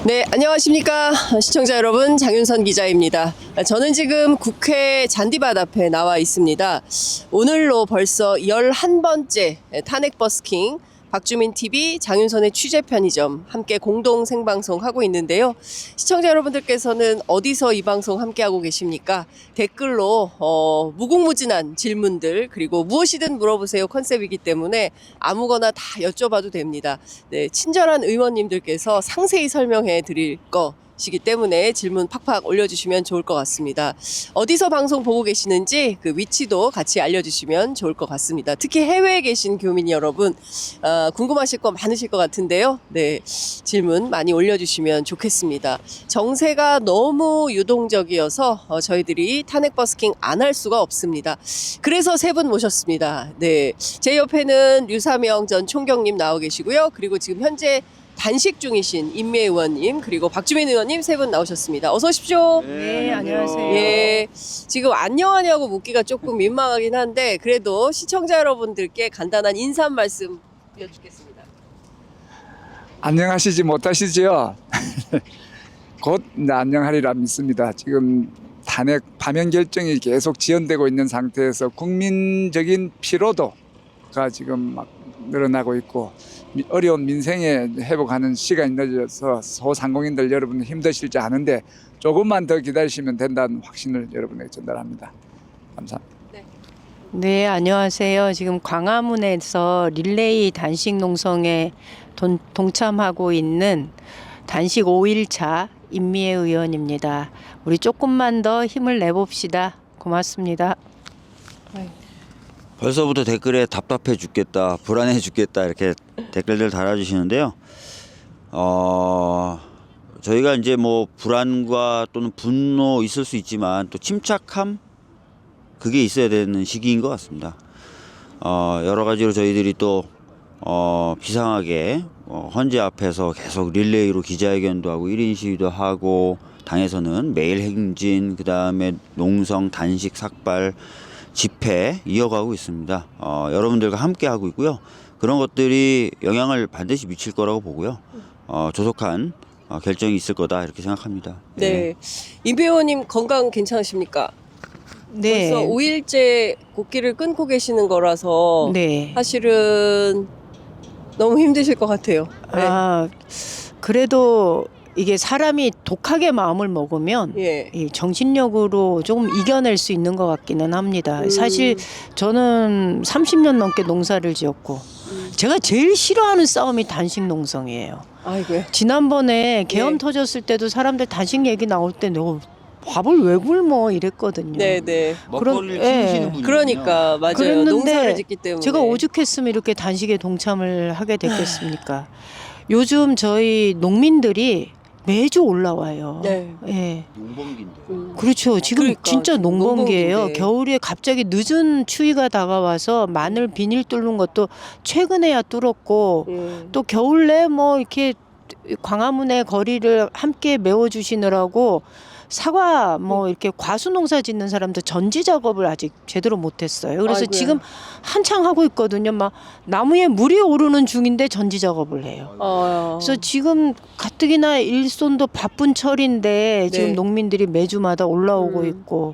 네, 안녕하십니까. 시청자 여러분, 장윤선 기자입니다. 저는 지금 국회 잔디밭 앞에 나와 있습니다. 오늘로 벌써 11번째 탄핵 버스킹 박주민 TV 장윤선의 취재 편의점 함께 공동 생방송하고 있는데요. 시청자 여러분들께서는 어디서 이 방송 함께하고 계십니까? 댓글로 무궁무진한 질문들 그리고 무엇이든 물어보세요 컨셉이기 때문에 아무거나 다 여쭤봐도 됩니다. 네, 친절한 의원님들께서 상세히 설명해 드릴 것이기 때문에 질문 팍팍 올려주시면 좋을 것 같습니다. 어디서 방송 보고 계시는지 그 위치도 같이 알려주시면 좋을 것 같습니다. 특히 해외에 계신 교민 여러분 궁금하실 거 많으실 것 같은데요. 네, 질문 많이 올려주시면 좋겠습니다. 정세가 너무 유동적이어서 저희들이 탄핵 버스킹 안 할 수가 없습니다. 그래서 세 분 모셨습니다. 네, 제 옆에는 류사명 전 총경님 나와 계시고요. 그리고 지금 현재 단식 중이신 임미애 의원님 그리고 박주민 의원님 세 분 나오셨습니다. 어서 오십시오. 네, 안녕하세요. 예, 지금 안녕하냐고 묻기가 조금 민망하긴 한데 그래도 시청자 여러분들께 간단한 인사 한 말씀 드려주겠습니다. 안녕하시지 못하시죠? 곧 안녕하리라 믿습니다. 지금 탄핵 파면 결정이 계속 지연되고 있는 상태에서 국민적인 피로도가 지금 막 늘어나고 있고 어려운 민생에 회복하는 시간이 늦어서 소상공인들 여러분 힘드실지 아는데 조금만 더 기다리시면 된다는 확신을 여러분에게 전달합니다. 감사합니다. 네, 안녕하세요. 지금 광화문에서 릴레이 단식 농성에 동참하고 있는 단식 5일차 임미애 의원입니다. 우리 조금만 더 힘을 내봅시다. 고맙습니다. 벌써부터 댓글에 답답해 죽겠다, 불안해 죽겠다 이렇게 댓글들 달아주시는데요. 저희가 이제 뭐 불안과 또는 분노 있을 수 있지만 또 침착함 그게 있어야 되는 시기인 것 같습니다. 여러 가지로 저희들이 또 비상하게 헌재 앞에서 계속 릴레이로 기자회견도 하고 1인 시위도 하고 당에서는 매일 행진, 그 다음에 농성, 단식, 삭발, 집회 이어가고 있습니다. 여러분들과 함께 하고 있고요. 그런 것들이 영향을 반드시 미칠 거라고 보고요. 조속한 결정이 있을 거다 이렇게 생각합니다. 네, 임미애 의원님 건강 괜찮으십니까? 네. 벌써 5일째 곡기를 끊고 계시는 거라서 네. 사실은 너무 힘드실 것 같아요. 네. 그래도 이게 사람이 독하게 마음을 먹으면 예. 이 정신력으로 조금 이겨낼 수 있는 것 같기는 합니다. 사실 저는 30년 넘게 농사를 지었고 제가 제일 싫어하는 싸움이 단식 농성이에요. 아이고요. 지난번에 계엄 예. 터졌을 때도 사람들 단식 얘기 나올 때 너 밥을 왜 굶어 이랬거든요. 네네. 먹거리를 그런- 예. 키우시는 분이 그러니까 맞아요. 그랬는데 농사를 짓기 때문에. 제가 오죽했으면 이렇게 단식에 동참을 하게 됐겠습니까? 요즘 저희 농민들이 매주 올라와요. 네. 예. 농번기인데. 그렇죠. 지금 그러니까, 진짜 지금 농번기예요. 농번기인데. 겨울에 갑자기 늦은 추위가 다가와서 마늘 비닐 뚫는 것도 최근에야 뚫었고 또 겨울 내 뭐 이렇게 광화문의 거리를 함께 메워주시느라고 사과 뭐 이렇게 과수 농사 짓는 사람들 전지 작업을 아직 제대로 못했어요. 그래서 아이고야. 지금 한창 하고 있거든요. 막 나무에 물이 오르는 중인데 전지 작업을 해요. 그래서 지금 가뜩이나 일손도 바쁜 철인데 지금 네. 농민들이 매주마다 올라오고 있고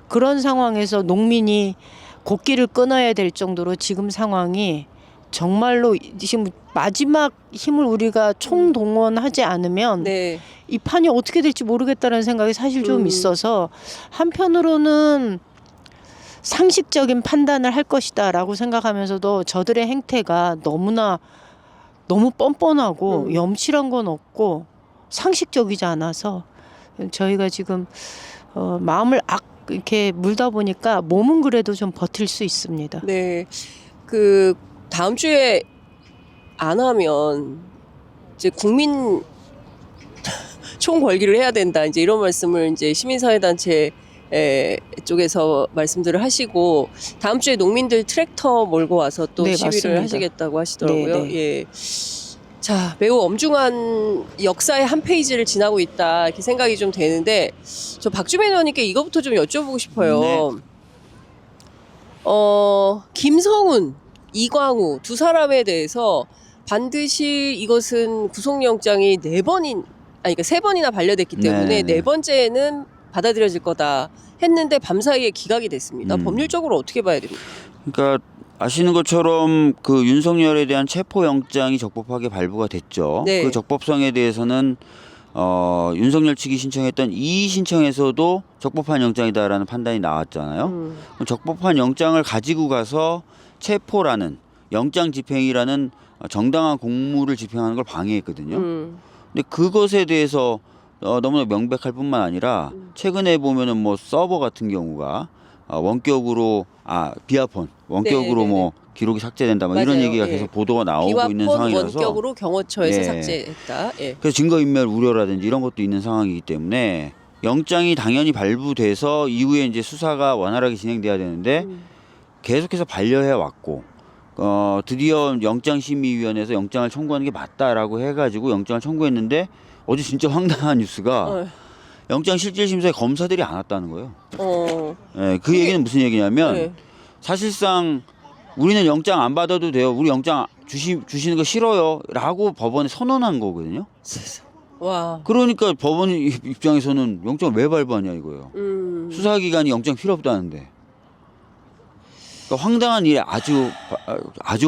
그런 상황에서 농민이 곡기를 끊어야 될 정도로 지금 상황이 정말로 지금 마지막 힘을 우리가 총동원하지 않으면 네. 이 판이 어떻게 될지 모르겠다는 생각이 사실 좀 있어서 한편으로는 상식적인 판단을 할 것이다라고 생각하면서도 저들의 행태가 너무 뻔뻔하고 염칠한 건 없고 상식적이지 않아서 저희가 지금 마음을 이렇게 물다 보니까 몸은 그래도 좀 버틸 수 있습니다. 네. 그 다음 주에 안 하면 이제 국민 총궐기를 해야 된다. 이제 이런 말씀을 이제 시민사회단체 쪽에서 말씀들을 하시고 다음 주에 농민들 트랙터 몰고 와서 또 네, 시위를 맞습니다. 하시겠다고 하시더라고요. 네, 네. 예. 자, 매우 엄중한 역사의 한 페이지를 지나고 있다 이렇게 생각이 좀 되는데 저 박주민 의원님께 이거부터 좀 여쭤보고 싶어요. 네. 김성훈, 이광우 두 사람에 대해서 반드시 이것은 구속영장이 4번인 그러니까 3번이나 반려됐기 때문에 네. 4번째는 받아들여질 거다 했는데 밤사이에 기각이 됐습니다. 법률적으로 어떻게 봐야 됩니까? 그러니까 아시는 것처럼 그 윤석열에 대한 체포영장이 적법하게 발부가 됐죠. 네. 그 적법성에 대해서는 윤석열 측이 신청했던 이 신청에서도 적법한 영장이다라는 판단이 나왔잖아요. 그럼 적법한 영장을 가지고 가서 체포라는 영장 집행이라는 정당한 공무를 집행하는 걸 방해했거든요. 근데 그것에 대해서 너무나 명백할 뿐만 아니라 최근에 보면은 뭐 서버 같은 경우가 원격으로 비아폰 원격으로 네, 뭐 기록이 삭제된다 뭐 이런 맞아요. 얘기가 예. 계속 보도가 나오고 있는 비화폰 상황이라서 원격으로 경호처에서 예. 삭제했다. 예. 그래서 증거인멸 우려라든지 이런 것도 있는 상황이기 때문에 영장이 당연히 발부돼서 이후에 이제 수사가 원활하게 진행돼야 되는데 계속해서 반려해 왔고 드디어 영장심의위원회에서 영장을 청구하는 게 맞다라고 해가지고 영장을 청구했는데 어제 진짜 황당한 뉴스가 영장실질심사에 검사들이 안 왔다는 거예요. 예, 그 얘기는 무슨 얘기냐면 네. 사실상 우리는 영장 안 받아도 돼요. 우리 영장 주시는 거 싫어요. 라고 법원에 선언한 거거든요. 와. 그러니까 법원 입장에서는 영장을 왜 발부하냐 이거예요. 수사기관이 영장 필요 없다는데. 그러니까 황당한 일이 아주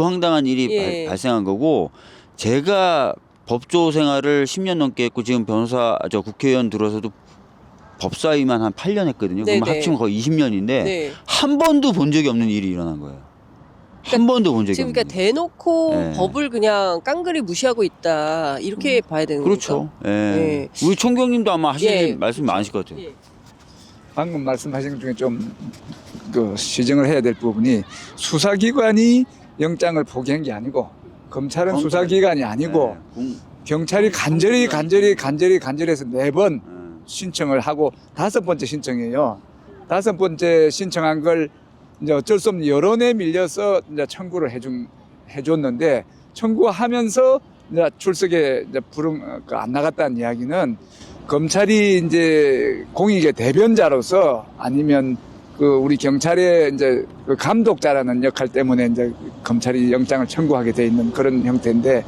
황당한 일이 예. 발생한 거고 제가 법조 생활을 10년 넘게 했고 지금 국회의원 들어서도 법사위만 한 8년 했거든요. 그럼 네네. 합치면 거의 20년인데 네. 한 번도 본 적이 없는 일이 일어난 거예요. 한 번도 본 적이 지금 없는 그러니까 일이. 대놓고 네. 법을 그냥 깡그리 무시하고 있다. 이렇게 봐야 되는 거죠. 그렇죠. 예. 우리 총경님도 아마 하시는 예. 말씀 많으실 것 같아요. 예. 방금 말씀하신 것 중에 좀 시정을 해야 될 부분이 수사기관이 영장을 포기한 게 아니고 검찰은 수사기관이 아니고 경찰이 간절해서 4번 신청을 하고 5번째 신청이에요. 5번째 신청한 걸 이제 어쩔 수 없는 여론에 밀려서 이제 청구를 해줬는데 청구하면서 이제 출석에 이제 안 나갔다는 이야기는 검찰이 이제 공익의 대변자로서 아니면 우리 경찰의 이제 감독자라는 역할 때문에 이제 검찰이 영장을 청구하게 돼 있는 그런 형태인데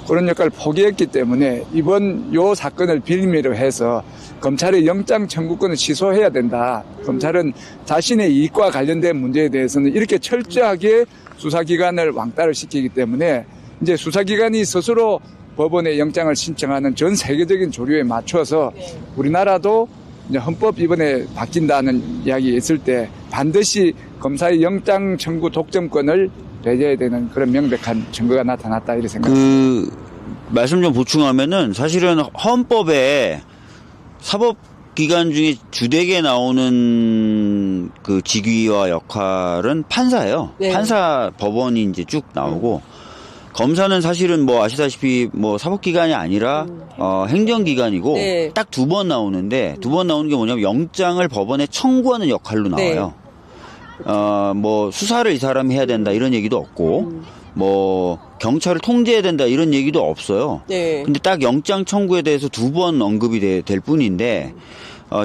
그런 역할을 포기했기 때문에 이번 요 사건을 빌미로 해서 검찰의 영장 청구권을 취소해야 된다. 검찰은 자신의 이익과 관련된 문제에 대해서는 이렇게 철저하게 수사기관을 왕따를 시키기 때문에 이제 수사기관이 스스로 법원에 영장을 신청하는 전 세계적인 조류에 맞춰서 우리나라도 이제 헌법 이번에 바뀐다는 이야기 있을 때 반드시 검사의 영장 청구 독점권을 배제해야 되는 그런 명백한 증거가 나타났다 이렇게 생각합니다. 말씀 좀 보충하면은 사실은 헌법에 사법기관 중에 주되게 나오는 그 직위와 역할은 판사예요. 네. 판사 법원이 이제 쭉 나오고 검사는 사실은 뭐 아시다시피 뭐 사법기관이 아니라 행정기관이고 네. 딱 2번 나오는데 2번 나오는 게 뭐냐면 영장을 법원에 청구하는 역할로 나와요. 뭐 수사를 이 사람이 해야 된다 이런 얘기도 없고 뭐 경찰을 통제해야 된다 이런 얘기도 없어요. 네. 근데 딱 영장 청구에 대해서 2번 언급이 될 뿐인데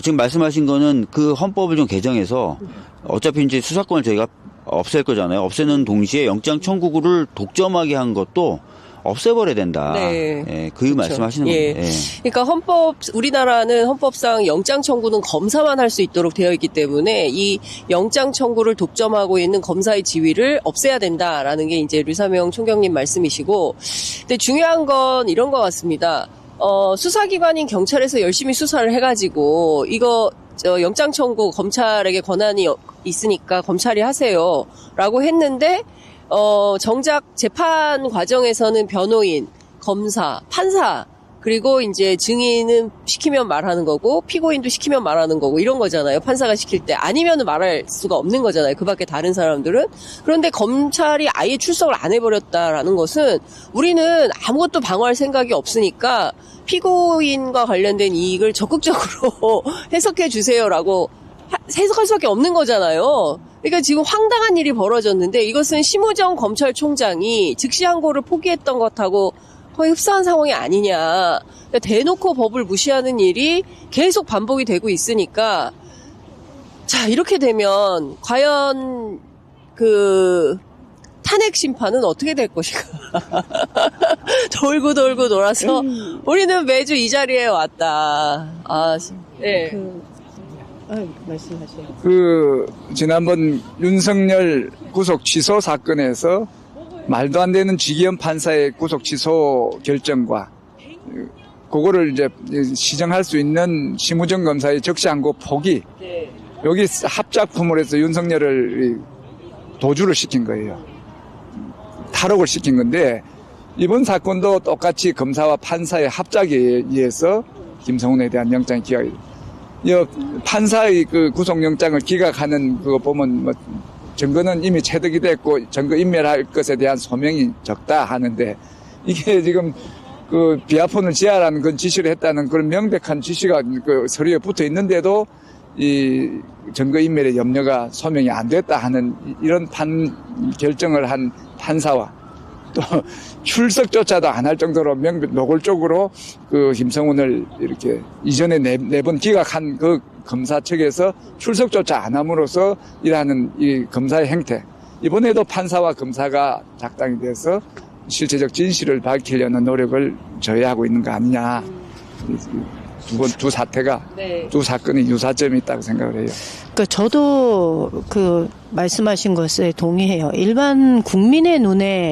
지금 말씀하신 거는 그 헌법을 좀 개정해서 어차피 이제 수사권을 저희가 없앨 거잖아요. 없애는 동시에 영장 청구를 독점하게 한 것도 없애버려야 된다. 네. 예, 그 말씀하시는 예. 거예요. 예. 그러니까 우리나라는 헌법상 영장 청구는 검사만 할 수 있도록 되어 있기 때문에 이 영장 청구를 독점하고 있는 검사의 지위를 없애야 된다라는 게 이제 류사명 총경님 말씀이시고, 근데 중요한 건 이런 것 같습니다. 수사기관인 경찰에서 열심히 수사를 해가지고 이거 영장 청구 검찰에게 권한이 있으니까 검찰이 하세요라고 했는데 정작 재판 과정에서는 변호인, 검사, 판사 그리고 이제 증인은 시키면 말하는 거고 피고인도 시키면 말하는 거고 이런 거잖아요. 판사가 시킬 때 아니면은 말할 수가 없는 거잖아요. 그 밖에 다른 사람들은. 그런데 검찰이 아예 출석을 안 해버렸다라는 것은 우리는 아무것도 방어할 생각이 없으니까 피고인과 관련된 이익을 적극적으로 해석해 주세요라고 해석할 수밖에 없는 거잖아요. 그러니까 지금 황당한 일이 벌어졌는데 이것은 심우정 검찰총장이 즉시 항고를 포기했던 것하고 거의 흡사한 상황이 아니냐. 그러니까 대놓고 법을 무시하는 일이 계속 반복이 되고 있으니까 자 이렇게 되면 과연 탄핵 심판은 어떻게 될 것인가. 돌고 돌고 돌아서 우리는 매주 이 자리에 왔다. 네. 말씀하세요. 지난번 윤석열 구속 취소 사건에서 말도 안 되는 지기현 판사의 구속 취소 결정과 그거를 이제 시정할 수 있는 심우정 검사의 적시항고 포기, 네. 여기 합작품을 해서 윤석열을 도주를 시킨 거예요. 탈옥을 시킨 건데, 이번 사건도 똑같이 검사와 판사의 합작에 의해서 김성훈에 대한 영장이 기각이 판사의 그 구속영장을 기각하는 그거 보면 뭐 증거는 이미 체득이 됐고 증거 인멸할 것에 대한 소명이 적다 하는데, 이게 지금 그 비아폰을 지하라는 그런 지시를 했다는 그런 명백한 지시가 그 서류에 붙어 있는데도 이 증거 인멸의 염려가 소명이 안 됐다 하는 이런 결정을 한 판사와 또 출석조차도 안 할 정도로 노골적으로 그 김성훈을 이렇게 이전에 네 번 기각한 그 검사 측에서 출석조차 안 함으로써 일하는 이 검사의 행태, 이번에도 판사와 검사가 작당이 돼서 실체적 진실을 밝히려는 노력을 저해하고 있는 거 아니냐. 두 사태가, 네. 두 사건이 유사점이 있다고 생각을 해요. 그러니까 저도 그 말씀하신 것에 동의해요. 일반 국민의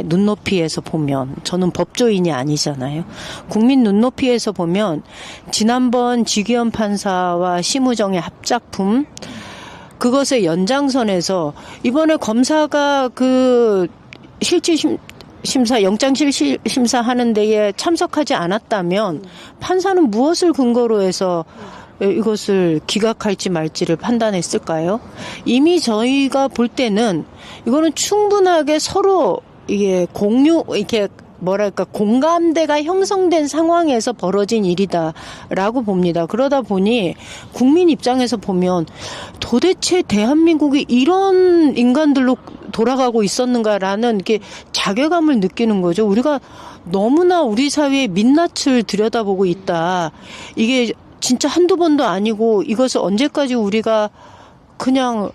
눈높이에서 보면, 저는 법조인이 아니잖아요. 국민 눈높이에서 보면 지난번 지기현 판사와 심우정의 합작품, 그것의 연장선에서 이번에 검사가 그 심사, 영장실심 하는 데에 참석하지 않았다면 판사는 무엇을 근거로 해서 이것을 기각할지 말지를 판단했을까요? 이미 저희가 볼 때는 이거는 충분하게 서로 이게 이렇게 뭐랄까, 공감대가 형성된 상황에서 벌어진 일이다라고 봅니다. 그러다 보니 국민 입장에서 보면 도대체 대한민국이 이런 인간들로 돌아가고 있었는가라는 게 자괴감을 느끼는 거죠. 우리가 너무나 우리 사회의 민낯을 들여다보고 있다. 이게 진짜 한두 번도 아니고 이것을 언제까지 우리가 그냥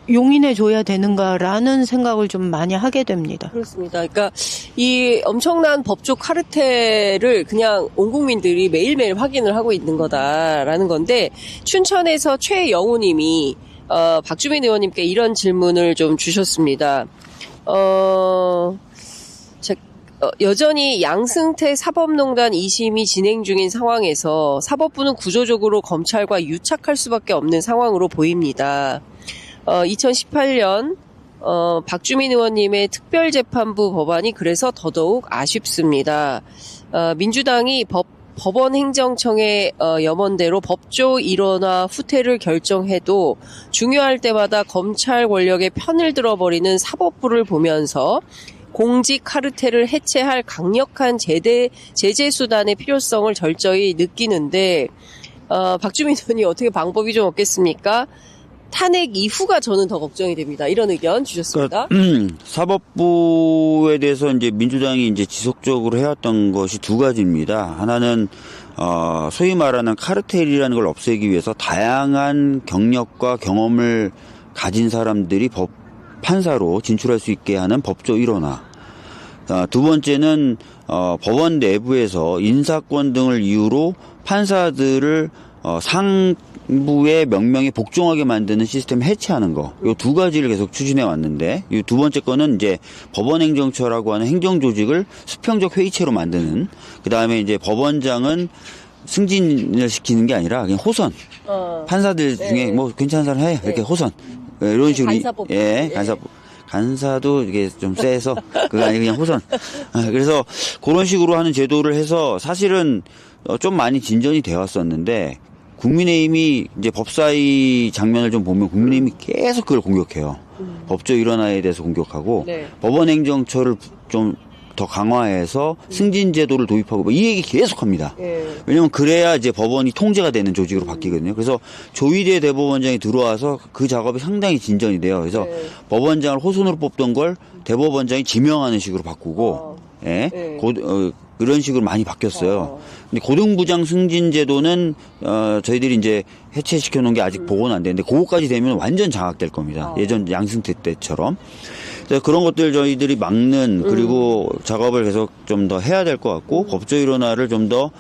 용인해 줘야 되는가라는 생각을 좀 많이 하게 됩니다. 그렇습니다. 그러니까 이 엄청난 법조 카르텔을 그냥 온 국민들이 매일매일 확인을 하고 있는 거다라는 건데, 춘천에서 최영우님이 박주민 의원님께 이런 질문을 좀 주셨습니다. 여전히 양승태 사법농단 2심이 진행 중인 상황에서 사법부는 구조적으로 검찰과 유착할 수밖에 없는 상황으로 보입니다. 2018년 박주민 의원님의 특별재판부 법안이 그래서 더더욱 아쉽습니다. 민주당이 법원행정청의 염원대로 법조 일원화 후퇴를 결정해도 중요할 때마다 검찰 권력의 편을 들어버리는 사법부를 보면서 공직 카르텔을 해체할 강력한 제재 수단의 필요성을 절저히 느끼는데, 박주민 의원이 어떻게 방법이 좀 없겠습니까? 탄핵 이후가 저는 더 걱정이 됩니다. 이런 의견 주셨습니다. 사법부에 대해서 이제 민주당이 이제 지속적으로 해왔던 것이 두 가지입니다. 하나는 소위 말하는 카르텔이라는 걸 없애기 위해서 다양한 경력과 경험을 가진 사람들이 판사로 진출할 수 있게 하는 법조 일원화. 두 번째는 법원 내부에서 인사권 등을 이유로 판사들을 상부의 명명에 복종하게 만드는 시스템 해체하는 거. 이 두 가지를 계속 추진해 왔는데, 이 두 번째 거는 이제 법원행정처라고 하는 행정조직을 수평적 회의체로 만드는, 그 다음에 이제 법원장은 승진을 시키는 게 아니라 그냥 호선. 판사들 중에 뭐 괜찮은 사람 해. 이렇게 호선. 이런 식으로. 간사법. 간사도 이게 좀 세서 그거 아니 그냥 호선. 그래서 그런 식으로 하는 제도를 해서 사실은 좀 많이 진전이 되어 왔었는데, 국민의힘이 이제 법사위 장면을 좀 보면 국민의힘이 계속 그걸 공격해요. 법조 일원화에 대해서 공격하고, 네. 법원행정처를 좀 더 강화해서 승진 제도를 도입하고 뭐 이 얘기 계속합니다. 왜냐면 그래야 이제 법원이 통제가 되는 조직으로 바뀌거든요. 그래서 조희대 대법원장이 들어와서 그 작업이 상당히 진전이 돼요. 그래서 법원장을 호선으로 뽑던 걸 대법원장이 지명하는 식으로 바꾸고, 그런 식으로 많이 바뀌었어요. 근데 고등부장 승진 제도는 저희들이 이제 해체시켜 놓은 게 아직 보고는 안 되는데 그거까지 되면 완전 장악될 겁니다. 예전 양승태 때처럼. 그래서 그런 것들 저희들이 막는 그리고 작업을 계속 좀 더 해야 될 것 같고 법조 일원화를 좀 더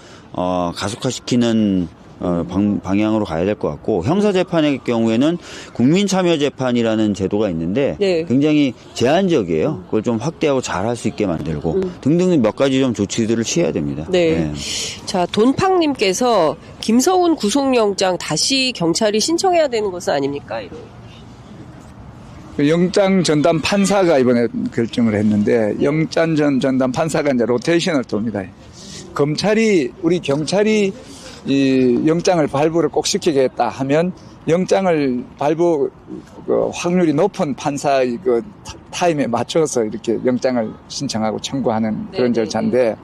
가속화시키는 방향으로 가야 될 것 같고 형사재판의 경우에는 국민참여재판이라는 제도가 있는데 네. 굉장히 제한적이에요. 그걸 좀 확대하고 잘할 수 있게 만들고 등등 몇 가지 좀 조치들을 취해야 됩니다. 네. 자, 돈팡님께서 김성훈 구속영장 다시 경찰이 신청해야 되는 것은 아닙니까? 이런. 그 영장 전담 판사가 이번에 결정을 했는데 영장 전담 판사가 이제 로테이션을 돕니다. 우리 경찰이 이 영장을 발부를 꼭 시키겠다 하면 영장을 발부 그 확률이 높은 판사의 그 타임에 맞춰서 이렇게 영장을 신청하고 청구하는 그런 절차인데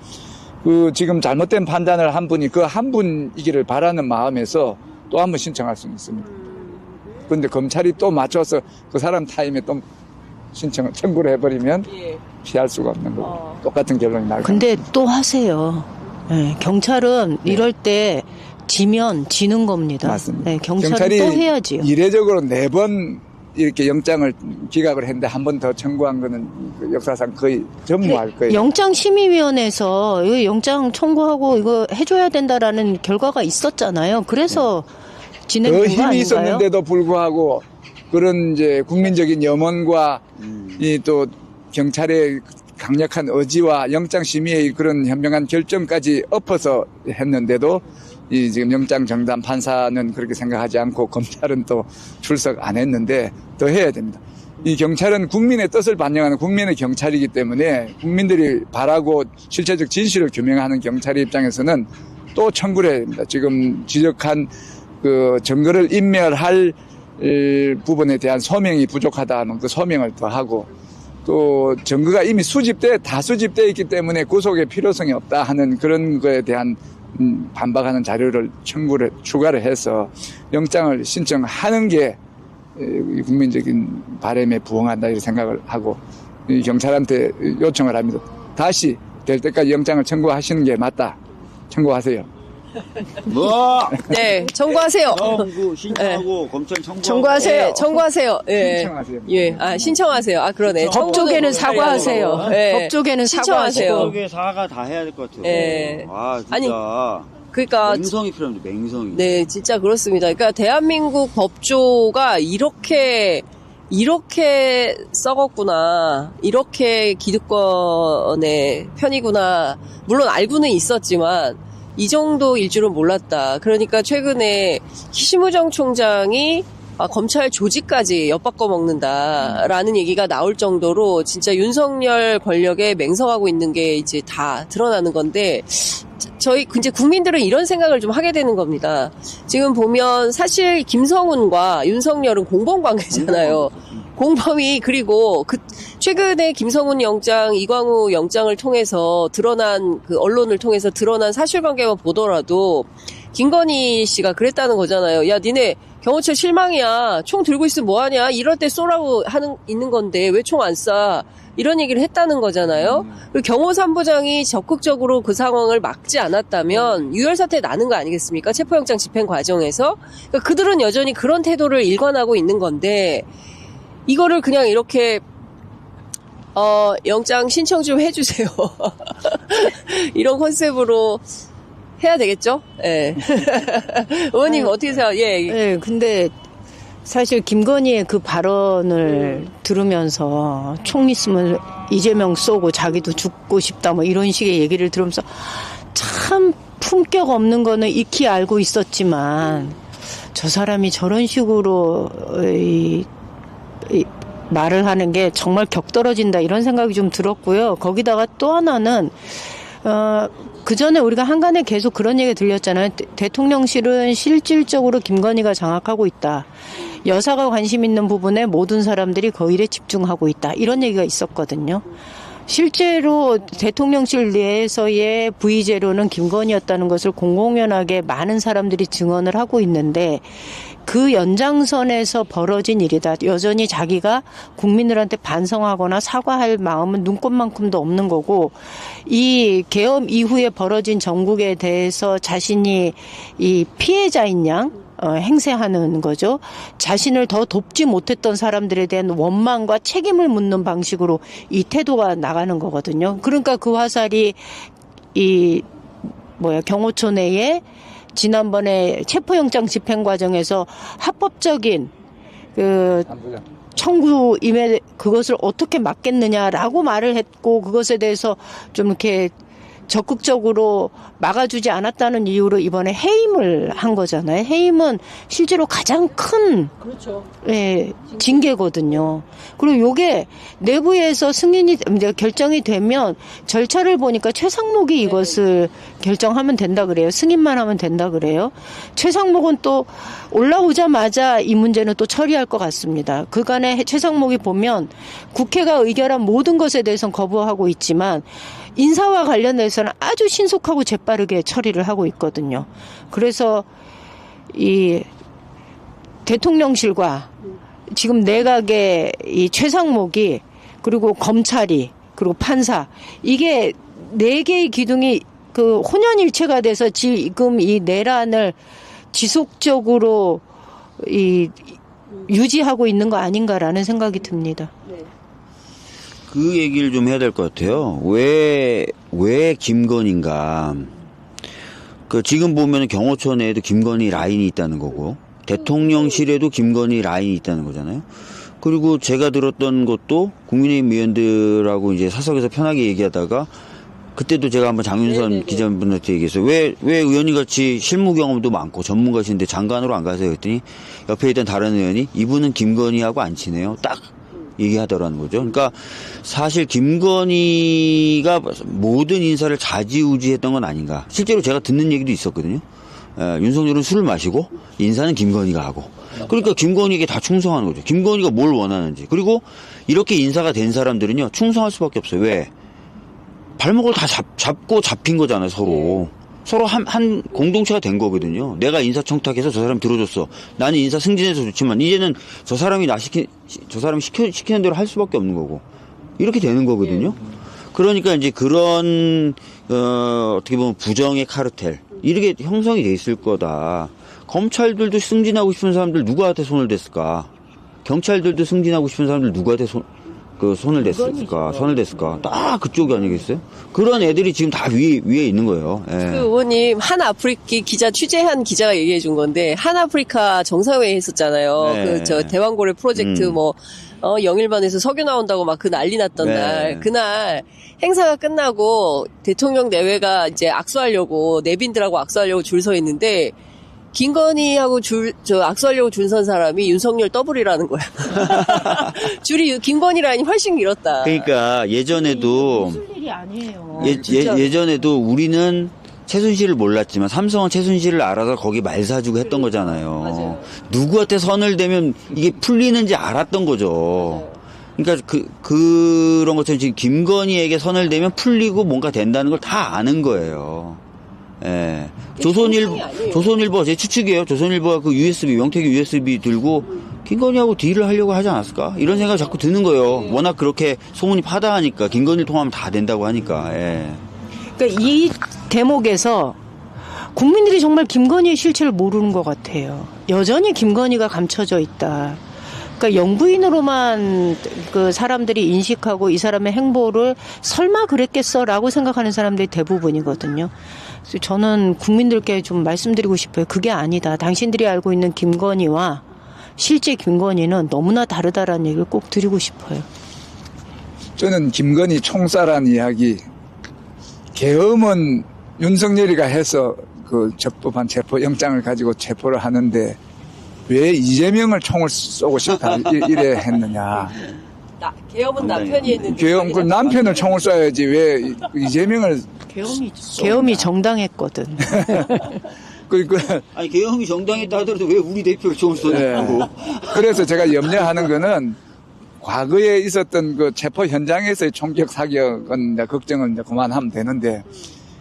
그 지금 잘못된 판단을 한 분이 그 한 분이기를 바라는 마음에서 또 한 번 신청할 수는 있습니다. 그런데 검찰이 또 맞춰서 그 사람 타임에 또 청구를 해버리면 피할 수가 없는 거고 똑같은 결론이 나올 근데 또 하세요. 네, 경찰은 이럴 때 지면 지는 겁니다. 맞습니다. 네, 경찰은 경찰이 또 해야지요. 이례적으로 4번 이렇게 영장을 기각을 했는데 한 번 더 청구한 거는 그 역사상 거의 전무할 거예요. 영장심의위원회에서 이거 영장 청구하고 이거 해줘야 된다라는 결과가 있었잖아요. 그래서 더 진행된 거 힘이 아닌가요? 있었는데도 불구하고 그런 이제 국민적인 염원과 이 또 경찰의 강력한 의지와 영장심의의 그런 현명한 결정까지 엎어서 했는데도 이 지금 영장 정담 판사는 그렇게 생각하지 않고 검찰은 또 출석 안 했는데 더 해야 됩니다. 이 경찰은 국민의 뜻을 반영하는 국민의 경찰이기 때문에 국민들이 바라고 실체적 진실을 규명하는 경찰의 입장에서는 또 청구를 해야 됩니다. 지금 지적한 그 증거를 인멸할 부분에 대한 소명이 부족하다는 그 소명을 더하고 또 증거가 이미 다 수집되어 있기 때문에 구속의 필요성이 없다 하는 그런 거에 대한 반박하는 자료를 추가를 해서 영장을 신청하는 게 국민적인 바람에 부응한다 이렇게 생각을 하고 이 경찰한테 요청을 합니다. 다시 될 때까지 영장을 청구하시는 게 맞다. 청구하세요. 뭐 네, 청구하세요. 신청하고 검찰 청구하고 청구하세요. 청구하세요. 예. 신청하세요. 예. 아, 신청하세요. 아, 그러네. 법조계는 청구는 사과하세요. 예. 법조계는 신청하세요. 사과하세요. 쪽에 사과 다 해야 될 것 같아요. 예. 아 진짜 아니, 그러니까 맹성이 필요합니다. 맹성이. 네, 진짜 그렇습니다. 그러니까 대한민국 법조가 이렇게 썩었구나, 이렇게 기득권의 편이구나. 물론 알고는 있었지만 이 정도일 줄은 몰랐다. 그러니까 최근에 심우정 총장이 검찰 조직까지 엿바꿔 먹는다라는 얘기가 나올 정도로 진짜 윤석열 권력에 맹성하고 있는 게 이제 다 드러나는 건데 저희 이제 국민들은 이런 생각을 좀 하게 되는 겁니다. 지금 보면 사실 김성훈과 윤석열은 공범 관계잖아요. 공범이 그리고 최근에 김성훈 영장, 이광우 영장을 통해서 드러난 그 언론을 통해서 드러난 사실관계만 보더라도 김건희 씨가 그랬다는 거잖아요. 야, 니네 경호처 실망이야. 총 들고 있으면 뭐하냐. 이럴 때 쏘라고 있는 건데 왜 총 안 쏴. 이런 얘기를 했다는 거잖아요. 그리고 경호 3부장이 적극적으로 그 상황을 막지 않았다면 유혈사태 나는 거 아니겠습니까? 체포영장 집행 과정에서. 그러니까 그들은 여전히 그런 태도를 일관하고 있는 건데 이거를 그냥 이렇게 영장 신청 좀 해주세요. 이런 컨셉으로 해야 되겠죠? 예. 의원님 어떻게 생각해요? 예. 네, 근데 사실 김건희의 그 발언을 들으면서 총 있으면 이재명 쏘고 자기도 죽고 싶다 뭐 이런 식의 얘기를 들으면서 참 품격 없는 거는 익히 알고 있었지만 저 사람이 저런 식으로 말을 하는 게 정말 격떨어진다 이런 생각이 좀 들었고요. 거기다가 또 하나는 그 전에 우리가 한간에 계속 그런 얘기 들렸잖아요. 대통령실은 실질적으로 김건희가 장악하고 있다. 여사가 관심 있는 부분에 모든 사람들이 그 일에 집중하고 있다. 이런 얘기가 있었거든요. 실제로 대통령실 내에서의 부의제로는 김건희였다는 것을 공공연하게 많은 사람들이 증언을 하고 있는데 그 연장선에서 벌어진 일이다. 여전히 자기가 국민들한테 반성하거나 사과할 마음은 눈꼽만큼도 없는 거고 이 계엄 이후에 벌어진 정국에 대해서 자신이 이 피해자인 양 행세하는 거죠. 자신을 더 돕지 못했던 사람들에 대한 원망과 책임을 묻는 방식으로 이 태도가 나가는 거거든요. 그러니까 그 화살이 경호처 내에 지난번에 체포영장 집행 과정에서 합법적인 청구 임해 그것을 어떻게 막겠느냐라고 말을 했고 그것에 대해서 좀 이렇게 적극적으로 막아주지 않았다는 이유로 이번에 해임을 한 거잖아요. 해임은 실제로 가장 큰 그렇죠. 징계거든요. 그리고 요게 내부에서 결정이 되면 절차를 보니까 최상목이 이것을 결정하면 된다 그래요. 승인만 하면 된다 그래요. 최상목은 또 올라오자마자 이 문제는 또 처리할 것 같습니다. 그간에 최상목이 보면 국회가 의결한 모든 것에 대해서는 거부하고 있지만 인사와 관련해서는 아주 신속하고 재빠르게 처리를 하고 있거든요. 그래서 이 대통령실과 지금 내각의 이 최상목이 그리고 검찰이 그리고 판사 이게 네 개의 기둥이 그 혼연일체가 돼서 지금 이 내란을 지속적으로 유지하고 있는 거 아닌가라는 생각이 듭니다. 그 얘기를 좀 해야 될 것 같아요. 왜 김건희인가. 지금 보면 경호처 내에도 김건희 라인이 있다는 거고, 대통령실에도 김건희 라인이 있다는 거잖아요. 그리고 제가 들었던 것도 국민의힘 의원들하고 이제 사석에서 편하게 얘기하다가, 그때도 제가 한번 장윤선 기자분한테 얘기했어요. 왜 의원님 같이 실무 경험도 많고 전문가신데 장관으로 안 가세요? 했더니 옆에 있던 다른 의원이 이분은 김건희하고 안 친해요. 딱 얘기하더라는 거죠. 그러니까 사실 김건희가 모든 인사를 좌지우지했던 건 아닌가. 실제로 제가 듣는 얘기도 있었거든요. 윤석열은 술을 마시고 인사는 김건희가 하고. 그러니까 김건희에게 다 충성하는 거죠. 김건희가 뭘 원하는지. 그리고 이렇게 인사가 된 사람들은요. 충성할 수밖에 없어요. 왜? 발목을 다 잡고 잡힌 거잖아요. 서로 한 공동체가 된 거거든요. 내가 인사청탁해서 저 사람 들어줬어. 나는 인사 승진해서 좋지만 이제는 저 사람이 시키는 대로 할 수밖에 없는 거고. 이렇게 되는 거거든요. 그러니까 이제 그런 어떻게 보면 부정의 카르텔 이렇게 형성이 돼 있을 거다. 검찰들도 승진하고 싶은 사람들 누구한테 손을 댔을까? 경찰들도 승진하고 싶은 사람들 누구한테 손을 댔을까? 딱 그쪽이 아니겠어요? 그런 애들이 지금 다 위에 있는 거예요. 예. 그 의원님 한아프리카 기자 취재한 기자가 얘기해 준 건데 한아프리카 정상회의 했었잖아요. 네. 그 대왕고래 프로젝트 영일반에서 석유 나온다고 막 그 난리 났던 네. 날 그날 행사가 끝나고 대통령 내외가 이제 내빈들하고 악수하려고 줄 서 있는데 김건희하고 악수하려고 줄 선 사람이 윤석열 더블이라는 거야. 줄이 김건희 라인이 훨씬 길었다. 그러니까 예전에도 무슨 일이 아니에요. 예전에도 우리는 최순실을 몰랐지만 삼성은 최순실을 알아서 거기 말 사주고 했던 거잖아요. 맞아요. 누구한테 선을 대면 이게 풀리는지 알았던 거죠. 그러니까 그런 것처럼 지금 김건희에게 선을 대면 풀리고 뭔가 된다는 걸 다 아는 거예요. 예. 조선일보 제 추측이에요. 조선일보가 그 명태균 USB 들고 김건희하고 딜을 하려고 하지 않았을까? 이런 생각이 자꾸 드는 거예요. 워낙 그렇게 소문이 파다하니까 김건희를 통하면 다 된다고 하니까. 예. 그러니까 이 대목에서 국민들이 정말 김건희의 실체를 모르는 것 같아요. 여전히 김건희가 감춰져 있다. 그러니까 영부인으로만 그 사람들이 인식하고 이 사람의 행보를 설마 그랬겠어라고 생각하는 사람들이 대부분이거든요. 그래서 저는 국민들께 좀 말씀드리고 싶어요. 그게 아니다. 당신들이 알고 있는 김건희와 실제 김건희는 너무나 다르다라는 얘기를 꼭 드리고 싶어요. 저는 김건희 총살한 이야기, 계엄은 윤석열이가 해서 그 적법한 체포영장을 가지고 체포를 하는데 왜 이재명을 총을 쏘고 싶다 이래 했느냐. 계엄은 남편이 했는데. 계엄, 그 남편을 총을 쏴야지 왜 이재명을. 계엄이 정당했거든. 아니 계엄이 정당했다 하더라도 왜 우리 대표를 총을 쏘냐고. 네. 그래서 제가 염려하는 거는 과거에 있었던 그 체포 현장에서의 총격 사격은 이제 걱정을 이제 그만하면 되는데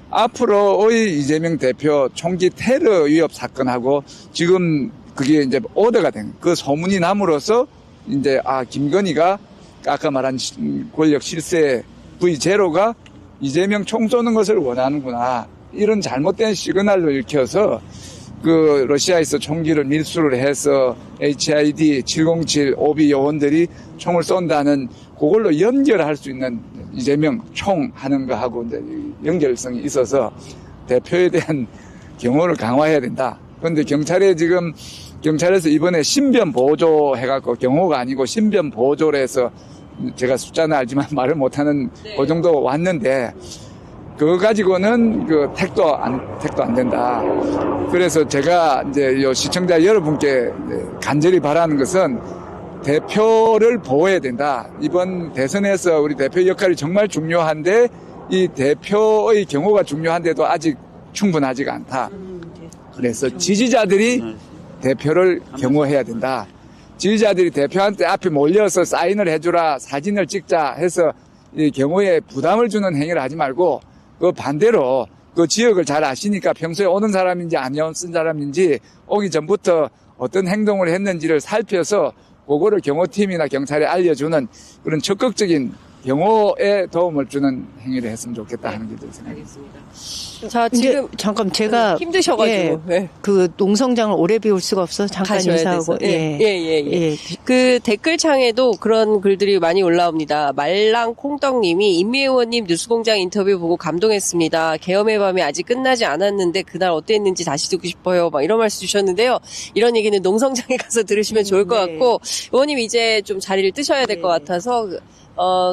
앞으로의 이재명 대표 총기 테러 위협 사건하고 지금 그게 이제 오더가 된 그 소문이 남으로써 이제 김건희가 아까 말한 권력 실세 V0가 이재명 총 쏘는 것을 원하는구나. 이런 잘못된 시그널로 읽혀서 그 러시아에서 총기를 밀수를 해서 HID 707 오비 요원들이 총을 쏜다는 그걸로 연결할 수 있는 이재명 총 하는 거하고 이제 연결성이 있어서 대표에 대한 경호를 강화해야 된다. 그런데 경찰에서 이번에 신변 보조 해갖고 경호가 아니고 신변 보조를 해서 제가 숫자는 알지만 말을 못하는 그 정도 왔는데 그거 가지고는 그 택도 안 된다. 그래서 제가 이제 요 시청자 여러분께 간절히 바라는 것은 대표를 보호해야 된다. 이번 대선에서 우리 대표 역할이 정말 중요한데 이 대표의 경호가 중요한데도 아직 충분하지가 않다. 그래서 지지자들이 대표를 경호해야 된다. 지지자들이 대표한테 앞에 몰려서 사인을 해주라, 사진을 찍자 해서 이 경호에 부담을 주는 행위를 하지 말고 그 반대로 그 지역을 잘 아시니까 평소에 오는 사람인지 안 오는 사람인지 오기 전부터 어떤 행동을 했는지를 살펴서 그거를 경호팀이나 경찰에 알려주는 그런 적극적인 경호에 도움을 주는 행위를 했으면 좋겠다 하는 게 제 생각입니다. 자, 지금 잠깐 제가 힘드셔가지고 그 농성장을 오래 비울 수가 없어서 잠깐 인사하고 예. 그 댓글창에도 그런 글들이 많이 올라옵니다. 말랑콩떡님이 임미애원님 뉴스공장 인터뷰 보고 감동했습니다. 계엄의 밤이 아직 끝나지 않았는데 그날 어땠는지 다시 듣고 싶어요. 막 이런 말씀 주셨는데요. 이런 얘기는 농성장에 가서 들으시면 좋을 것 같고 의원님 이제 좀 자리를 뜨셔야 될 것 같아서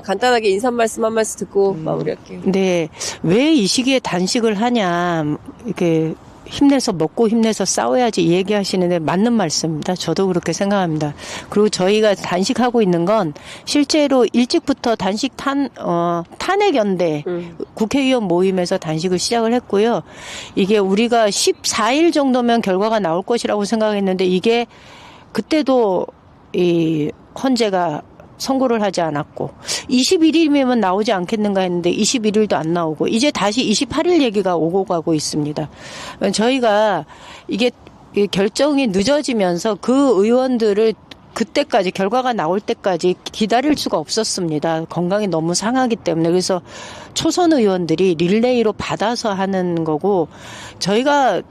간단하게 인사 말씀 한 말씀 듣고 마무리할게요. 네. 왜 이 시기에 단식을 하냐. 이렇게 힘내서 먹고 힘내서 싸워야지 이 얘기하시는데 맞는 말씀입니다. 저도 그렇게 생각합니다. 그리고 저희가 단식하고 있는 건 실제로 일찍부터 단식 탄핵연대 국회의원 모임에서 단식을 시작을 했고요. 이게 우리가 14일 정도면 결과가 나올 것이라고 생각했는데 이게 그때도 이 헌재가 선고를 하지 않았고 21일이면 나오지 않겠는가 했는데 21일도 안 나오고 이제 다시 28일 얘기가 오고 가고 있습니다. 저희가 이게 결정이 늦어지면서 그 의원들을 그때까지 결과가 나올 때까지 기다릴 수가 없었습니다. 건강이 너무 상하기 때문에. 그래서 초선 의원들이 릴레이로 받아서 하는 거고 저희가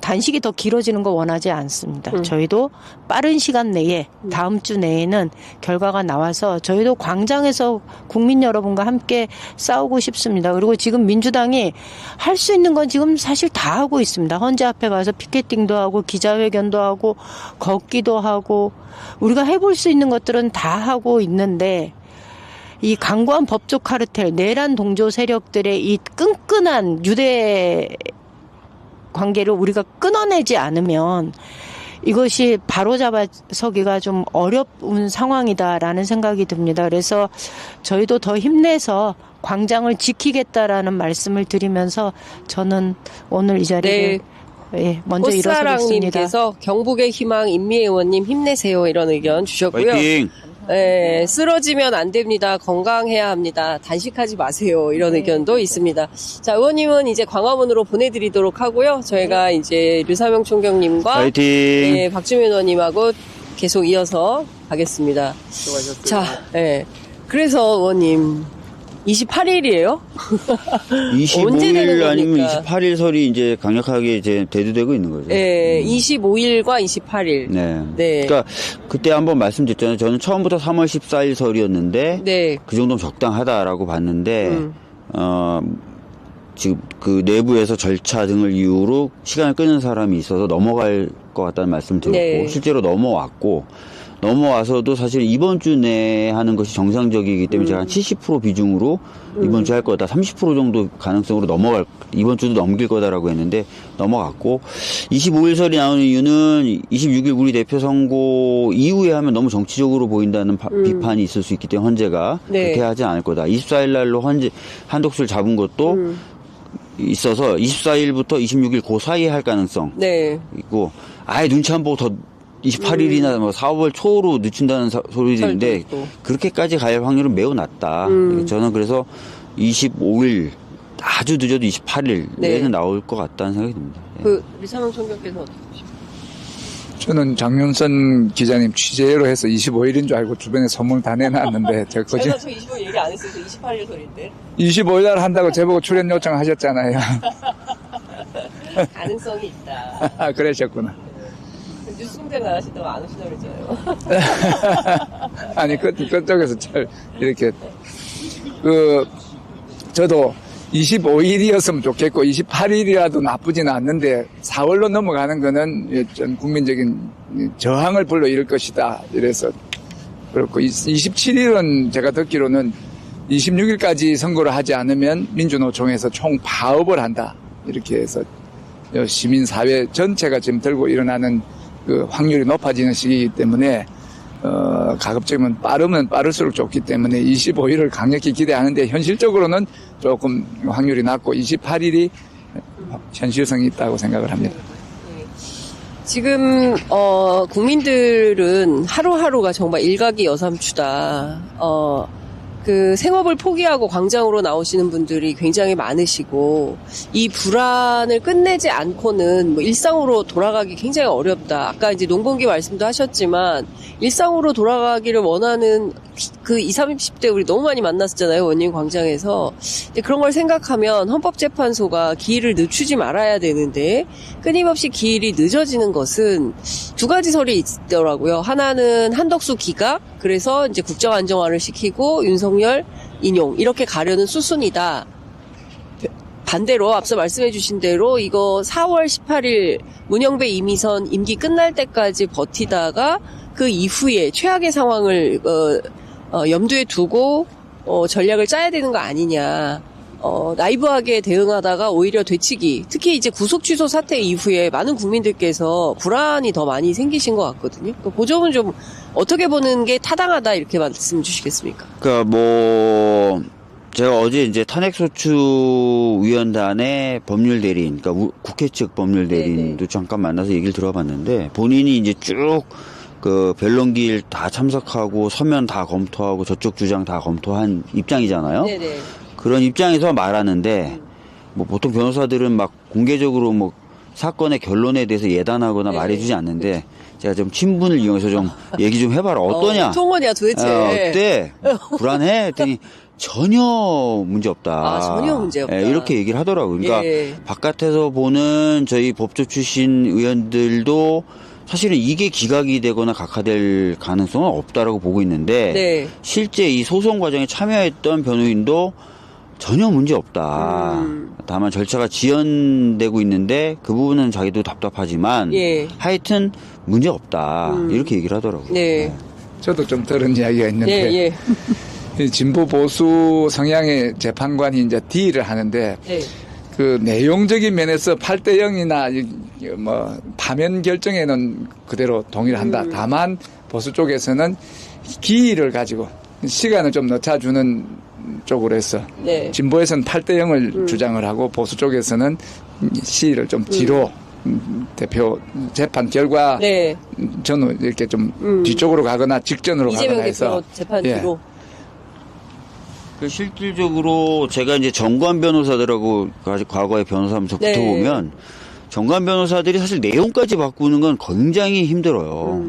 단식이 더 길어지는 거 원하지 않습니다. 저희도 빠른 시간 내에 다음 주 내에는 결과가 나와서 저희도 광장에서 국민 여러분과 함께 싸우고 싶습니다. 그리고 지금 민주당이 할 수 있는 건 지금 사실 다 하고 있습니다. 헌재 앞에 가서 피켓팅도 하고 기자회견도 하고 걷기도 하고 우리가 해볼 수 있는 것들은 다 하고 있는데 이 강고한 법조 카르텔, 내란 동조 세력들의 이 끈끈한 유대 관계를 우리가 끊어내지 않으면 이것이 바로잡아서기가 좀 어려운 상황이다라는 생각이 듭니다. 그래서 저희도 더 힘내서 광장을 지키겠다라는 말씀을 드리면서 저는 오늘 이 자리를 먼저 일어서겠습니다. 꽃사랑님께서 경북의 희망 임미애원님 힘내세요 이런 의견 주셨고요. 파이팅! 쓰러지면 안 됩니다. 건강해야 합니다. 단식하지 마세요. 이런 의견도 있습니다. 자, 의원님은 이제 광화문으로 보내드리도록 하고요. 저희가 이제 류사명 총경님과 파이팅! 박주민 의원님하고 계속 이어서 가겠습니다. 수고하셨습니다. 자, 그래서 의원님 28일이에요? 언제 되는 25일 아니면 겁니까? 28일 설이 이제 강력하게 이제 대두되고 있는 거죠. 25일과 28일. 네. 그러니까 그때 한번 말씀드렸잖아요. 저는 처음부터 3월 14일 설이었는데 네. 그 정도면 적당하다라고 봤는데 지금 그 내부에서 절차 등을 이유로 시간을 끄는 사람이 있어서 넘어갈 것 같다는 말씀을 드렸고 네. 실제로 넘어와서도 사실 이번 주 내에 하는 것이 정상적이기 때문에 제가 한 70% 비중으로 이번 주 할 거다. 30% 정도 가능성으로 이번 주도 넘길 거다라고 했는데 넘어갔고 25일 설이 나오는 이유는 26일 우리 대표 선고 이후에 하면 너무 정치적으로 보인다는 비판이 있을 수 있기 때문에 헌재가 그렇게 하지 않을 거다. 24일 날로 한독수를 잡은 것도 있어서 24일부터 26일 그 사이에 할 가능성 있고 아예 눈치 안 보고 더 28일이나 뭐 4월 초로 늦춘다는 소리들인데 있고. 그렇게까지 갈 확률은 매우 낮다. 저는 그래서 25일 아주 늦어도 28일 네. 내에는 나올 것 같다는 생각이 듭니다. 예. 그 리사명 총경께서 어떻게 보십니까? 저는 장윤선 기자님 취재로 해서 25일인 줄 알고 주변에 소문을 다 내놨는데 제가 저 25일 얘기 안 했어요. 28일 소리인데 25일 날 한다고 제보고 출연 요청하셨잖아요. 가능성이 있다. 그러셨구나. 뉴스 공장 나가신다고 안 오시다고 그랬잖아요. 아니 그쪽에서 잘 이렇게 저도 25일이었으면 좋겠고 28일이라도 나쁘진 않는데 4월로 넘어가는 거는 전 국민적인 저항을 불러일으킬 것이다. 이래서 그렇고 27일은 제가 듣기로는 26일까지 선거를 하지 않으면 민주노총에서 총 파업을 한다. 이렇게 해서 시민사회 전체가 지금 들고 일어나는 그 확률이 높아지는 시기이기 때문에 가급적이면 빠르면 빠를수록 좋기 때문에 25일을 강력히 기대하는데 현실적으로는 조금 확률이 낮고 28일이 현실성이 있다고 생각을 합니다. 지금 국민들은 하루하루가 정말 일각이 여삼추다. 그 생업을 포기하고 광장으로 나오시는 분들이 굉장히 많으시고 이 불안을 끝내지 않고는 뭐 일상으로 돌아가기 굉장히 어렵다. 아까 이제 농번기 말씀도 하셨지만 일상으로 돌아가기를 원하는 그 20, 30대 우리 너무 많이 만났었잖아요. 원님 광장에서. 근데 그런 걸 생각하면 헌법재판소가 기일을 늦추지 말아야 되는데 끊임없이 기일이 늦어지는 것은 두 가지 설이 있더라고요. 하나는 한덕수 기각, 그래서 이제 국정 안정화를 시키고 윤석열 인용 이렇게 가려는 수순이다. 반대로 앞서 말씀해 주신 대로 이거 4월 18일 문영배 이미선 임기 끝날 때까지 버티다가 그 이후에 최악의 상황을 염두에 두고 전략을 짜야 되는 거 아니냐. 나이브하게 대응하다가 오히려 되치기. 특히 이제 구속 취소 사태 이후에 많은 국민들께서 불안이 더 많이 생기신 것 같거든요. 그 점은 좀 어떻게 보는 게 타당하다 이렇게 말씀 주시겠습니까? 그러니까 뭐 제가 어제 이제 탄핵소추위원단의 법률 대리인, 그러니까 국회 측 법률 대리인도 네네. 잠깐 만나서 얘기를 들어봤는데 본인이 이제 쭉 그 변론기일 다 참석하고 서면 다 검토하고 저쪽 주장 다 검토한 입장이잖아요. 네네. 그런 입장에서 말하는데 뭐 보통 변호사들은 막 공개적으로 뭐 사건의 결론에 대해서 예단하거나 네. 말해주지 않는데 제가 좀 친분을 이용해서 좀 얘기 좀 해봐라. 어떠냐? 어떤 거냐 도대체. 어때? 불안해? 했더니 전혀 문제 없다. 아, 전혀 문제 없다. 예, 이렇게 얘기를 하더라고요. 그러니까 예. 바깥에서 보는 저희 법조 출신 의원들도 사실은 이게 기각이 되거나 각하될 가능성은 없다라고 보고 있는데 네. 실제 이 소송 과정에 참여했던 변호인도 전혀 문제 없다. 다만 절차가 지연되고 있는데 그 부분은 자기도 답답하지만 예. 하여튼 문제 없다. 이렇게 얘기를 하더라고요. 네. 저도 좀 들은 이야기가 예, 있는데 예. 이 진보 보수 성향의 재판관이 이제 딜을 하는데 네. 그 내용적인 면에서 8대 0이나 뭐 파면 결정에는 그대로 동의를 한다. 다만 보수 쪽에서는 기일을 가지고 시간을 좀 늦춰주는 쪽으로 해서 네. 진보에서는 8대 0을 주장을 하고 보수 쪽에서는 시일을 좀 뒤로 대표 재판 결과 네. 전후 이렇게 좀 뒤쪽으로 가거나 직전으로 이재명 가거나 해서 대표 재판 예. 뒤로. 그 실질적으로 제가 이제 정관 변호사들하고 과거에 변호사하면서 네. 붙어보면 정관 변호사들이 사실 내용까지 바꾸는 건 굉장히 힘들어요.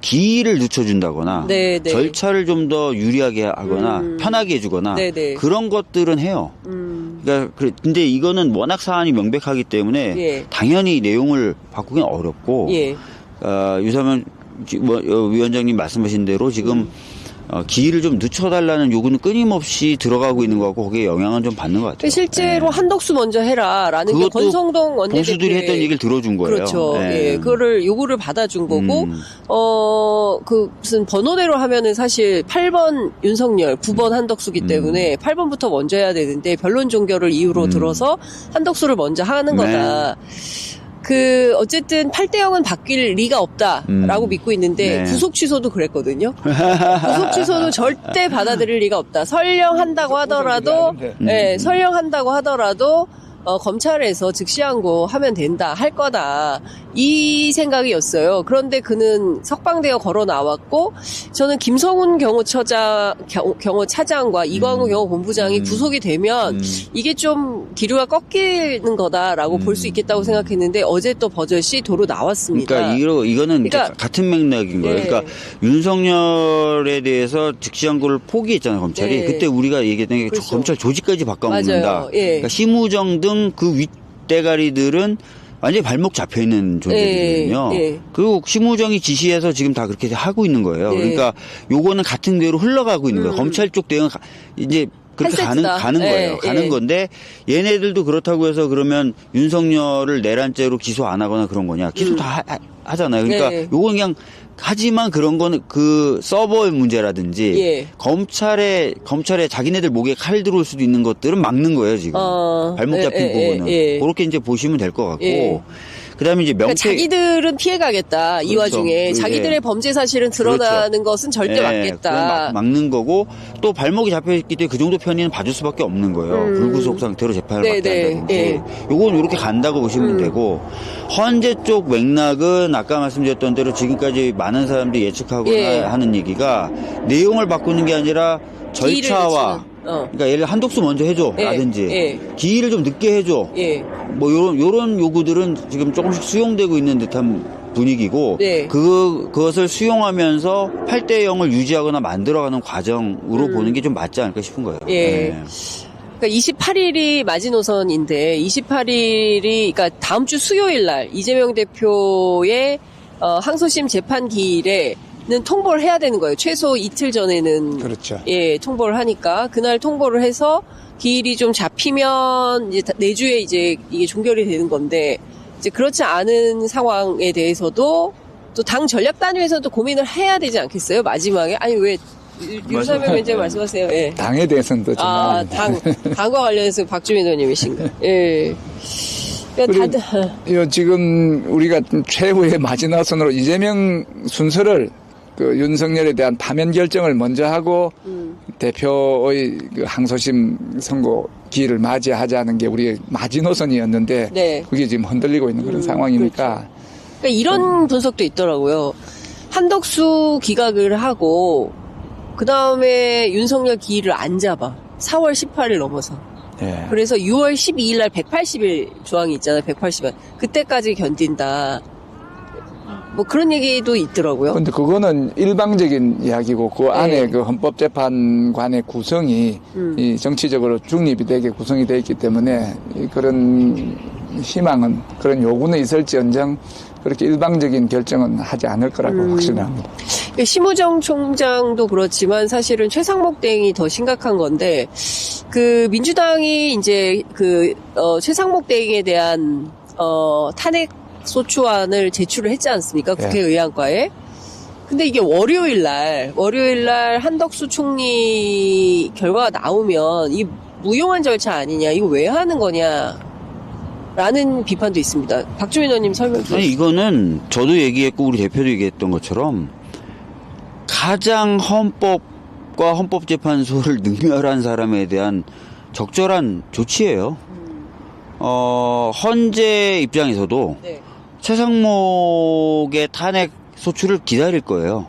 기일을 늦춰준다거나 네, 네. 절차를 좀 더 유리하게 하거나 편하게 해주거나 네, 네. 그런 것들은 해요. 그러니까 근데 이거는 워낙 사안이 명백하기 때문에 예. 당연히 내용을 바꾸기는 어렵고 예. 유사면 위원장님 말씀하신 대로 지금 기일을 좀 늦춰달라는 요구는 끊임없이 들어가고 있는 것 같고 거기에 영향은 좀 받는 것 같아요. 실제로 한덕수 먼저 해라라는 게 그것도 권성동 원내대표의 보수들이 했던 얘기를 들어준 거예요. 그렇죠. 예. 그거를 요구를 받아준 거고, 그 무슨 번호대로 하면은 사실 8번 윤석열, 9번 한덕수기 때문에 8번부터 먼저 해야 되는데 변론 종결을 이유로 들어서 한덕수를 먼저 하는 거다. 그 어쨌든 8대 0은 바뀔 리가 없다라고 믿고 있는데 네. 구속 취소도 그랬거든요. 구속 취소도 절대 받아들일 리가 없다. 설령 한다고 하더라도 설령 한다고 하더라도 검찰에서 즉시항고 하면 된다, 할 거다, 이 생각이었어요. 그런데 그는 석방되어 걸어 나왔고, 저는 김성훈 경호차장과 이광우 경호본부장이 구속이 되면 이게 좀 기류가 꺾이는 거다라고 볼 수 있겠다고 생각했는데 어제 또 버젓이 도로 나왔습니다. 그러니까 이거는 이제 그러니까- 같은 맥락인 거예요. 네. 그러니까 윤석열에 대해서 즉시항고를 포기했잖아요, 검찰이. 네. 그때 우리가 얘기했던 게 그렇죠. 검찰 조직까지 바꿔먹는다. 맞아요. 예. 그러니까 심우정 등 그 윗대가리들은 완전히 발목 잡혀 있는 존재거든요. 예. 그리고 심우정이 지시해서 지금 다 그렇게 하고 있는 거예요. 예. 그러니까 요거는 같은 대로 흘러가고 있는 거예요. 검찰 쪽 대응은 이제 그렇게 한 세트다. 가는 거예요. 예, 가는 예. 건데 얘네들도 그렇다고 해서 그러면 윤석열을 내란죄로 기소 안 하거나 그런 거냐? 기소 다 하잖아요. 그러니까 네. 요건 그냥 하지만 그런 거는 그 서버의 문제라든지 예. 검찰에 자기네들 목에 칼 들어올 수도 있는 것들은 막는 거예요 지금. 발목 잡힌 부분은 그렇게 이제 보시면 될 것 같고. 예. 그다음에 이제 그러니까 명태 자기들은 피해가겠다. 이 그렇죠. 와중에 예. 자기들의 범죄 사실은 드러나는 것은 절대 예, 맞겠다. 그건 막는 거고 또 발목이 잡혀있기 때문에 그 정도 편의는 봐줄 수밖에 없는 거예요. 불구속 상태로 재판을 네, 받게 네, 한다든지. 예. 요건 이렇게 간다고 보시면 되고 헌재 쪽 맥락은 아까 말씀드렸던 대로 지금까지 많은 사람들이 예측하거나 예. 하는 얘기가 내용을 바꾸는 게 아니라 기일을 절차와 늦추는, 그러니까 예를 들어 한독수 먼저 해줘 예, 라든지 예. 기일을 좀 늦게 해줘 예. 뭐 요런 요구들은 지금 조금씩 수용되고 있는 듯한 분위기고 네. 그것을 수용하면서 8대 0을 유지하거나 만들어가는 과정으로 보는 게 좀 맞지 않을까 싶은 거예요. 예. 그러니까 28일이 마지노선인데 28일이 그러니까 다음 주 수요일 날 이재명 대표의 항소심 재판 기일에는 통보를 해야 되는 거예요. 최소 이틀 전에는 그렇죠. 예, 통보를 하니까 그날 통보를 해서 기일이 좀 잡히면 이제 내주에 이제 이게 종결이 되는 건데 이제 그렇지 않은 상황에 대해서도 또 당 전략 단위에서도 고민을 해야 되지 않겠어요? 마지막에 아니 왜 윤석열 위원장 말씀하세요. 예. 당에 대해서는 또 아, 정말 당과 관련해서 박주민 의원님이신가? 예. 그러니까 요 지금 우리가 최후의 마지노선으로 이재명 순서를 그 윤석열에 대한 파면 결정을 먼저 하고 대표의 그 항소심 선고 기일을 맞이하자는 게 우리의 마지노선이었는데 네. 그게 지금 흔들리고 있는 그런 상황이니까 그러니까 이런 분석도 있더라고요. 한덕수 기각을 하고 그 다음에 윤석열 기일을 안 잡아. 4월 18일 넘어서. 예. 그래서 6월 12일 날 180일 조항이 있잖아요. 180일. 그때까지 견딘다. 뭐 그런 얘기도 있더라고요. 근데 그거는 일방적인 이야기고 그 안에 그 헌법재판관의 구성이 이 정치적으로 중립이 되게 구성이 되어 있기 때문에 그런 희망은 그런 요구는 있을지언정 그렇게 일방적인 결정은 하지 않을 거라고 확신합니다. 심우정 총장도 그렇지만 사실은 최상목 대행이 더 심각한 건데 그 민주당이 이제 그 최상목 대행에 대한 탄핵 소추안을 제출을 했지 않습니까? 국회의안과에. 근데 이게 월요일 날 한덕수 총리 결과가 나오면 이 무용한 절차 아니냐, 이거 왜 하는 거냐, 라는 비판도 있습니다. 박주민 의원님 설명 좀. 아니 이거는 저도 얘기했고 우리 대표도 얘기했던 것처럼 가장 헌법과 헌법재판소를 능멸한 사람에 대한 적절한 조치예요. 헌재 입장에서도 네. 최상목의 탄핵 소추를 기다릴 거예요.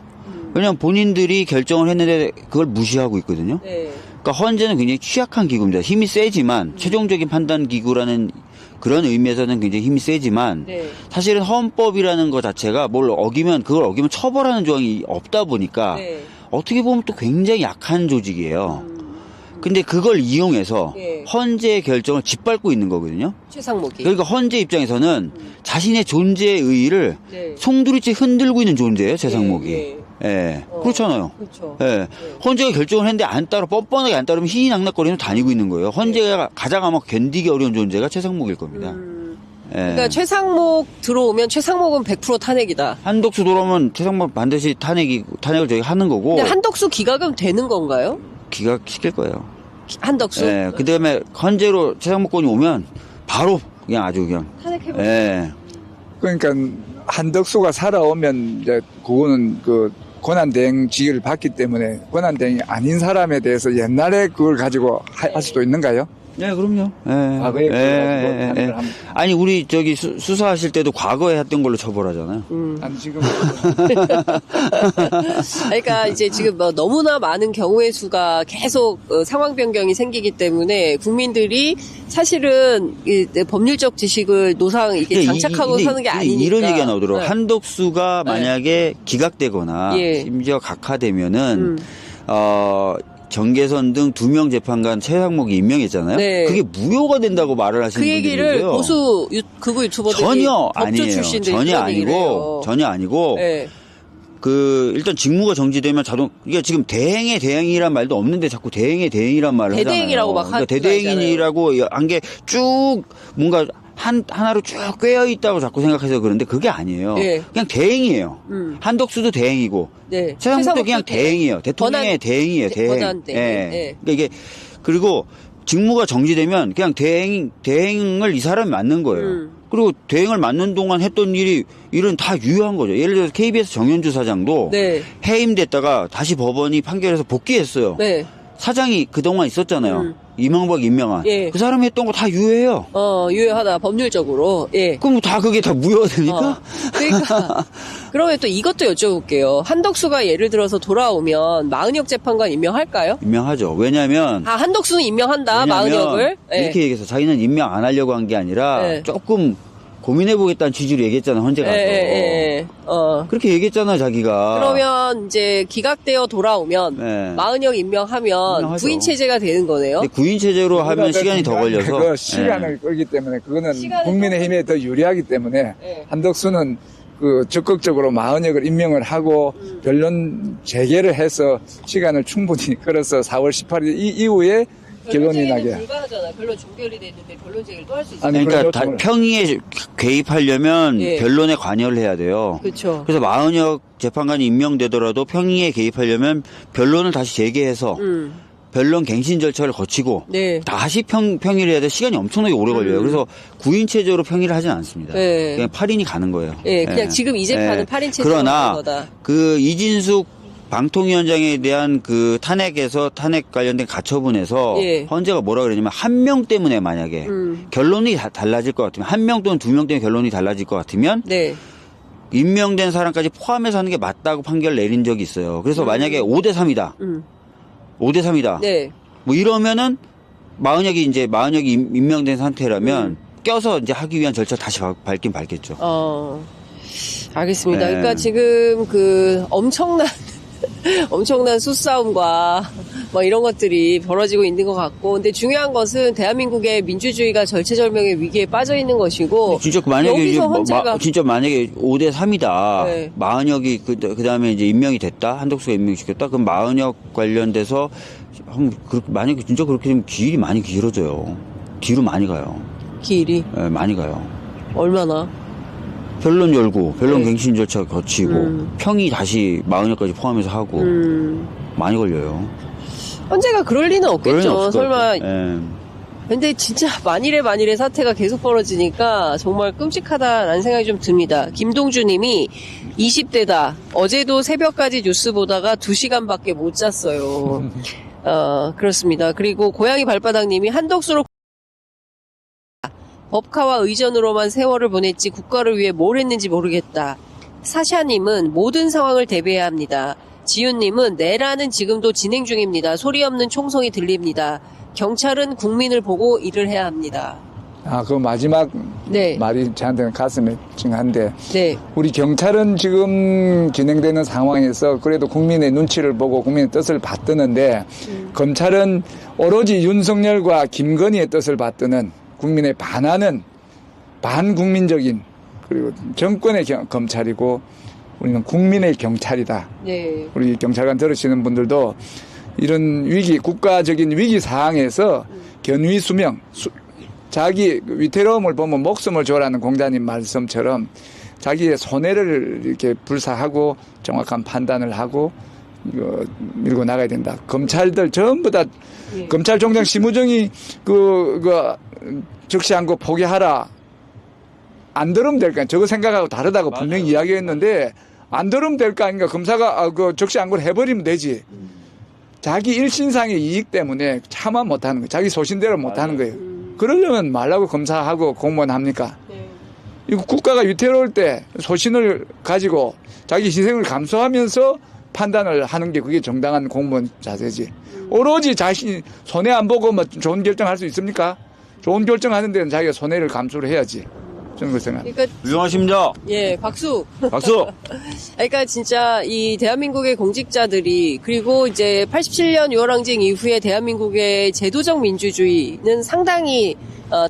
왜냐하면 본인들이 결정을 했는데 그걸 무시하고 있거든요. 네. 그러니까 헌재는 굉장히 취약한 기구입니다. 힘이 세지만 최종적인 판단 기구라는 그런 의미에서는 굉장히 힘이 세지만 네. 사실은 헌법이라는 것 자체가 그걸 어기면 처벌하는 조항이 없다 보니까 네. 어떻게 보면 또 굉장히 약한 조직이에요. 근데 그걸 이용해서 예. 헌재의 결정을 짓밟고 있는 거거든요. 최상목이. 그러니까 헌재 입장에서는 자신의 존재의 의의를 네. 송두리째 흔들고 있는 존재예요, 최상목이. 예, 예. 그렇잖아요. 그렇죠. 예. 헌재가 결정을 했는데 안 따라 뻔뻔하게 안 따르면 희희낙낙거리며 다니고 있는 거예요. 헌재가 가장 아마 견디기 어려운 존재가 최상목일 겁니다. 예. 그러니까 최상목 들어오면 최상목은 100% 탄핵이다. 한덕수 돌아오면 최상목 반드시 탄핵을 저희 하는 거고 근데 한덕수 기각은 되는 건가요? 기각시킬 거예요. 한덕수? 예. 그다음에 헌재로 최상목권이 오면 바로 그냥 아주 그냥 탄핵해버려. 예. 그러니까 한덕수가 살아오면 이제 그거는 그 권한대행 직위를 받기 때문에 권한대행이 아닌 사람에 대해서 옛날에 그걸 가지고 할 수도 있는가요? 네, 그럼요. 예. 과거에 그래가지고 예. 탄핵을 한. 아니 우리 저기 수사하실 때도 과거에 했던 걸로 처벌하잖아요. 아니 지금 그러니까 이제 지금 뭐 너무나 많은 경우의 수가 계속 상황 변경이 생기기 때문에 국민들이 사실은 이 법률적 지식을 노상 이렇게 장착하고 근데 사는 게 아니니까. 이런 얘기가 나오더라고요. 네. 한덕수가 만약에 기각되거나 예. 심지어 각하되면은 정계선 등 2명 재판관 최상목이 임명했잖아요. 네. 그게 무효가 된다고 말을 하시는 그 분들이 얘기를 있어요. 보수 극우 유튜버들이 전혀 법조 아니에요. 출신들이 전혀 그런 얘기를 해요. 아니고 전혀 아니고 네. 그 일단 직무가 정지되면 자동 이게 지금 대행의 대행이란 말도 없는데 자꾸 대행의 대행이란 말을 대대행이라고 하잖아요. 막 하고 대대행이라고 한 게 쭉 뭔가 하나로 쭉 꿰어 있다고 자꾸 생각해서 그런데 그게 아니에요. 예. 그냥 대행이에요. 한덕수도 대행이고 네. 최상목도 그냥 대행. 대행이에요. 대통령의 권한- 대행이에요. 대행. 권한 대행. 예. 그러니까 이게 그리고 직무가 정지되면 그냥 대행을 이 사람이 맡는 거예요. 그리고 대행을 맡는 동안 했던 일은 다 유효한 거죠. 예를 들어서 KBS 정현주 사장도 네. 해임됐다가 다시 법원이 판결해서 복귀했어요. 네. 사장이 그동안 있었잖아요. 이명박, 임명한. 예. 그 사람이 했던 거 다 유효해요. 유효하다 법률적으로. 예. 그럼 다 그게 다 무효가 되니까? 그러니까 그러면 또 이것도 여쭤볼게요. 한덕수가 예를 들어서 돌아오면 마은혁 재판관 임명할까요? 임명하죠. 왜냐면 한덕수는 임명한다. 마은혁을. 예. 이렇게 얘기해서 자기는 임명 안 하려고 한 게 아니라 예. 조금 고민해보겠다는 취지로 얘기했잖아요. 헌재 가서. 예. 그렇게 얘기했잖아요. 자기가. 그러면 이제 기각되어 돌아오면 네. 마은혁 임명하면 임명하죠. 구인 체제가 되는 거네요. 근데 구인 체제로 하면 시간이 더 걸려서. 그 시간을 끌기 때문에 그거는 시간을 국민의힘에 더 유리하기 때문에 네. 한덕수는 그 적극적으로 마은혁을 임명을 하고 변론 재개를 해서 시간을 충분히 끌어서 4월 18일 이후에 결론이 나게. 불가하잖아. 변론 종결이 됐는데 변론 제기를 또 할 수 있어요. 아니, 그러니까 그런 요청을- 평의에 개입하려면 예. 변론에 관여를 해야 돼요. 그렇죠. 그래서 마은혁 재판관이 임명되더라도 평의에 개입하려면 변론을 다시 재개해서 변론 갱신 절차를 거치고 네. 다시 평의를 해야 돼. 시간이 엄청나게 오래 걸려요. 그래서 구인 체제로 평의를 하진 않습니다. 네. 그냥 8인이 가는 거예요. 예, 그냥 지금 이 재판은 8인 체제로 그러나 하는 거다. 그 이진숙 방통위원장에 대한 그 탄핵 관련된 가처분에서 예. 헌재가 뭐라 그러냐면 한 명 때문에 만약에 결론이 달라질 것 같으면 한 명 또는 2명 때문에 결론이 달라질 것 같으면 네. 임명된 사람까지 포함해서 하는 게 맞다고 판결 내린 적이 있어요. 그래서 만약에 5대 3이다. 5대 3이다. 네. 뭐 이러면은 마은혁이 임명된 상태라면 껴서 이제 하기 위한 절차 다시 밟긴 밟겠죠. 알겠습니다. 네. 그러니까 지금 그 엄청난 수싸움과 뭐 이런 것들이 벌어지고 있는 것 같고, 근데 중요한 것은 대한민국의 민주주의가 절체절명의 위기에 빠져 있는 것이고, 진짜 만약에 이제 여기서 헌재가 진짜 만약에 5대 3이다. 네. 마은혁이 그다음에 이제 임명이 됐다. 한덕수가 임명시켰다. 그럼 마은혁 관련돼서 만약에 진짜 그렇게 되면 길이 많이 길어져요. 뒤로 많이 가요. 길이 예, 많이 가요. 얼마나? 변론 열고 변론 네. 갱신 절차 거치고 평의 다시 마은혁까지 포함해서 하고 많이 걸려요. 헌재가 그럴 리는 그럴 리는 없겠죠. 없을 것 설마. 같아요. 예. 근데 진짜 만일의 사태가 계속 벌어지니까 정말 끔찍하다라는 생각이 좀 듭니다. 김동주 님이 20대다. 어제도 새벽까지 뉴스 보다가 2시간밖에 못 잤어요. 그렇습니다. 그리고 고양이 발바닥 님이 한덕수로 법카와 의전으로만 세월을 보냈지 국가를 위해 뭘 했는지 모르겠다. 사샤님은 모든 상황을 대비해야 합니다. 지윤님은 내란은 지금도 진행 중입니다. 소리 없는 총성이 들립니다. 경찰은 국민을 보고 일을 해야 합니다. 그 마지막 네. 말이 저한테는 가슴에 찡한데 네. 우리 경찰은 지금 진행되는 상황에서 그래도 국민의 눈치를 보고 국민의 뜻을 받드는데 검찰은 오로지 윤석열과 김건희의 뜻을 받드는 국민의 반하는 반국민적인 그리고 정권의 검찰이고 우리는 국민의 경찰이다. 네. 우리 경찰관 들으시는 분들도 이런 국가적인 위기 상황에서 견위수명, 자기 위태로움을 보면 목숨을 줘라는 공자님 말씀처럼 자기의 손해를 이렇게 불사하고 정확한 판단을 하고 밀고 나가야 된다. 검찰들 전부 다 예. 검찰총장 심우정이 적시 않고 포기하라. 안 들으면 될까? 저거 생각하고 다르다고 맞아요. 분명히 이야기했는데 안 들으면 될까? 아닌가? 검사가 적시 않고 해버리면 되지. 자기 일신상의 이익 때문에 차마 못하는 거예요. 자기 소신대로 못하는 거예요. 그러려면 말라고 검사하고 공무원 합니까? 이거 국가가 위태로울 때 소신을 가지고 자기 희생을 감수하면서 판단을 하는 게 그게 정당한 공무원 자세지. 오로지 자신이 손해 안 보고 뭐 좋은 결정할 수 있습니까? 좋은 결정하는 데는 자기가 손해를 감수를 해야지. 저는 그렇게 생각합니다. 그러니까 훌륭하십니다. 예, 박수. 박수. 그러니까 진짜 이 대한민국의 공직자들이 그리고 이제 87년 6월 항쟁 이후에 대한민국의 제도적 민주주의는 상당히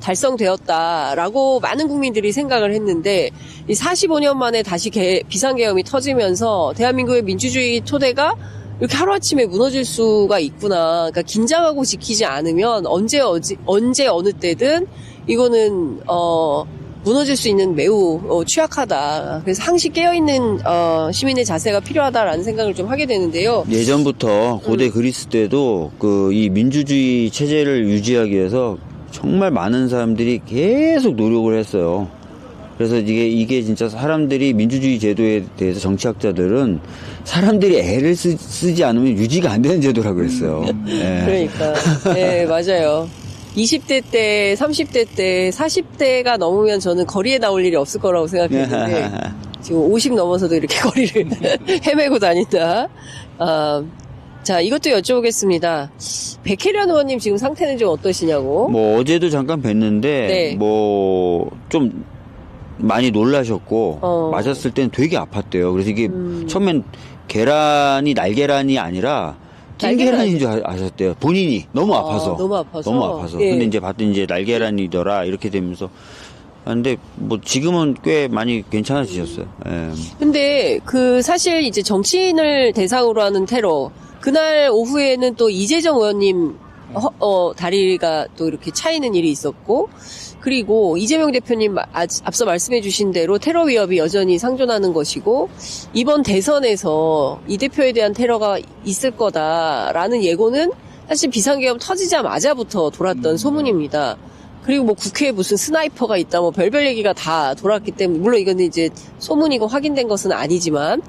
달성되었다라고 많은 국민들이 생각을 했는데 이 45년 만에 다시 비상계엄이 터지면서 대한민국의 민주주의 토대가 이렇게 하루아침에 무너질 수가 있구나. 그러니까 긴장하고 지키지 않으면 언제 어느 때든 이거는 무너질 수 있는 매우 취약하다. 그래서 항시 깨어있는 시민의 자세가 필요하다라는 생각을 좀 하게 되는데요. 예전부터 고대 그리스 때도 그 이 민주주의 체제를 유지하기 위해서 정말 많은 사람들이 계속 노력을 했어요. 그래서 이게 진짜 사람들이 민주주의 제도에 대해서 정치학자들은 사람들이 애를 쓰지 않으면 유지가 안 되는 제도라고 그랬어요. 예. 그러니까. 네, 맞아요. 20대 때, 30대 때, 40대가 넘으면 저는 거리에 나올 일이 없을 거라고 생각했는데 지금 50 넘어서도 이렇게 거리를 헤매고 다닌다. 자, 이것도 여쭤보겠습니다. 백혜련 의원님 지금 상태는 좀 어떠시냐고? 뭐 어제도 잠깐 뵀는데 네. 뭐 좀 많이 놀라셨고 맞았을 땐 되게 아팠대요. 그래서 이게 처음엔 날계란이 아니라 찐계란인 줄 아셨대요. 본인이 너무 아파서. 너무 아파서. 너무 아파서. 예. 근데 이제 봤더니 이제 날계란이더라 이렇게 되면서. 근데 뭐 지금은 꽤 많이 괜찮아지셨어요. 예. 근데 사실 이제 정치인을 대상으로 하는 테러 그날 오후에는 또 이재정 의원님 다리가 또 이렇게 차이는 일이 있었고 그리고 이재명 대표님 앞서 말씀해 주신 대로 테러 위협이 여전히 상존하는 것이고 이번 대선에서 이 대표에 대한 테러가 있을 거다라는 예고는 사실 비상계엄 터지자마자부터 돌았던 소문입니다. 그리고 뭐 국회에 무슨 스나이퍼가 있다 뭐 별별 얘기가 다 돌았기 때문에 물론 이거는 이제 소문이고 확인된 것은 아니지만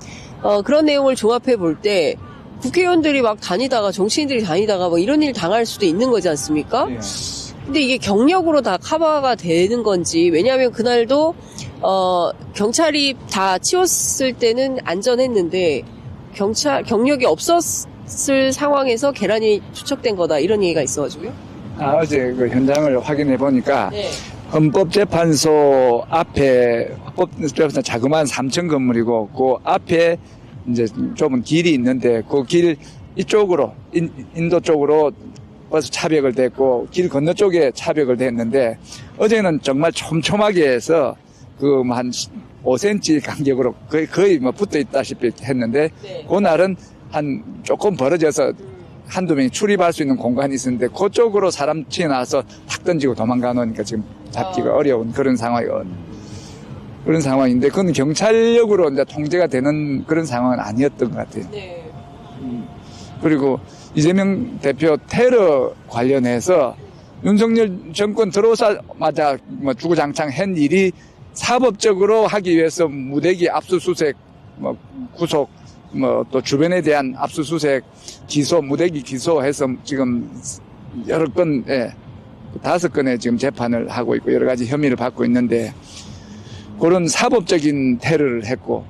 그런 내용을 종합해 볼 때 국회의원들이 막 다니다가 정치인들이 다니다가 뭐 이런 일 당할 수도 있는 거지 않습니까? 예. 근데 이게 경력으로 다 커버가 되는 건지 왜냐하면 그날도 경찰이 다 치웠을 때는 안전했는데 경력이 없었을 상황에서 계란이 투척된 거다 이런 얘기가 있어가지고요. 어제 그 현장을 확인해 보니까 네. 헌법재판소 앞에 헌법재판소 자그마한 3층 건물이고 그 앞에 이제 좁은 길이 있는데 그 길 이쪽으로 인도 쪽으로 버스 차벽을 댔고 길 건너쪽에 차벽을 댔는데 어제는 정말 촘촘하게 해서 그 한 5cm 간격으로 거의 뭐 붙어 있다시피 했는데 네. 그날은 한 조금 벌어져서 한두 명이 출입할 수 있는 공간이 있었는데 그쪽으로 사람 튀어나와서 탁 던지고 도망가 놓으니까 지금 잡기가 어려운 그런 상황인데 그건 경찰력으로 이제 통제가 되는 그런 상황은 아니었던 것 같아요. 네. 그리고 이재명 대표 테러 관련해서 윤석열 정권 들어오자마자 뭐 주구장창 한 일이 사법적으로 하기 위해서 무대기 압수수색, 뭐 구속, 뭐 또 주변에 대한 압수수색, 기소, 무대기 기소해서 지금 여러 건에 5건의 지금 재판을 하고 있고 여러 가지 혐의를 받고 있는데 그런 사법적인 테러를 했고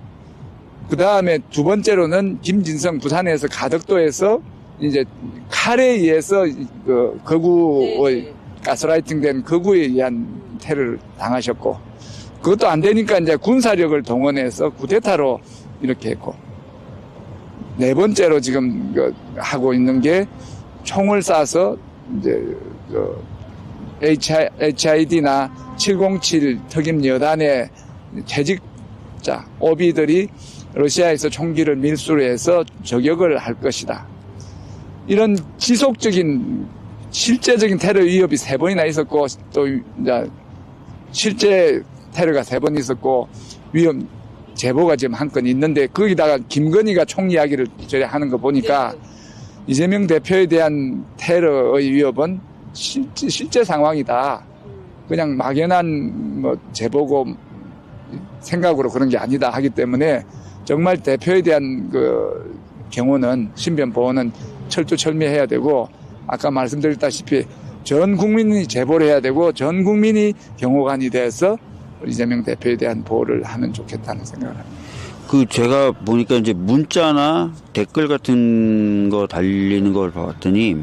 그 다음에 두 번째로는 김진성 부산에서 가덕도에서 이제 칼에 의해서 그 거구의 가스라이팅된 거구에 의한 테러를 당하셨고 그것도 안 되니까 이제 군사력을 동원해서 쿠데타로 이렇게 했고 네 번째로 지금 하고 있는 게 총을 쏴서 이제 HID나 707 특임 여단의 퇴직자 오비들이 러시아에서 총기를 밀수를 해서 저격을 할 것이다. 이런 지속적인 실제적인 테러 위협이 3번이나 있었고 또 이제 실제 테러가 3번 있었고 위협 제보가 지금 한 건 있는데 거기다가 김건희가 총 이야기를 저래 하는 거 보니까 이재명 대표에 대한 테러의 위협은 실제 상황이다. 그냥 막연한 뭐 제보고 생각으로 그런 게 아니다 하기 때문에 정말 대표에 대한 그 경우는 신변 보호는 철두철미해야 되고 아까 말씀드렸다시피 전 국민이 제보를 해야 되고 전 국민이 경호관이 돼서 이재명 대표에 대한 보호를 하면 좋겠다는 생각을 합니다. 그 제가 보니까 이제 문자나 댓글 같은 거 달리는 걸 봤더니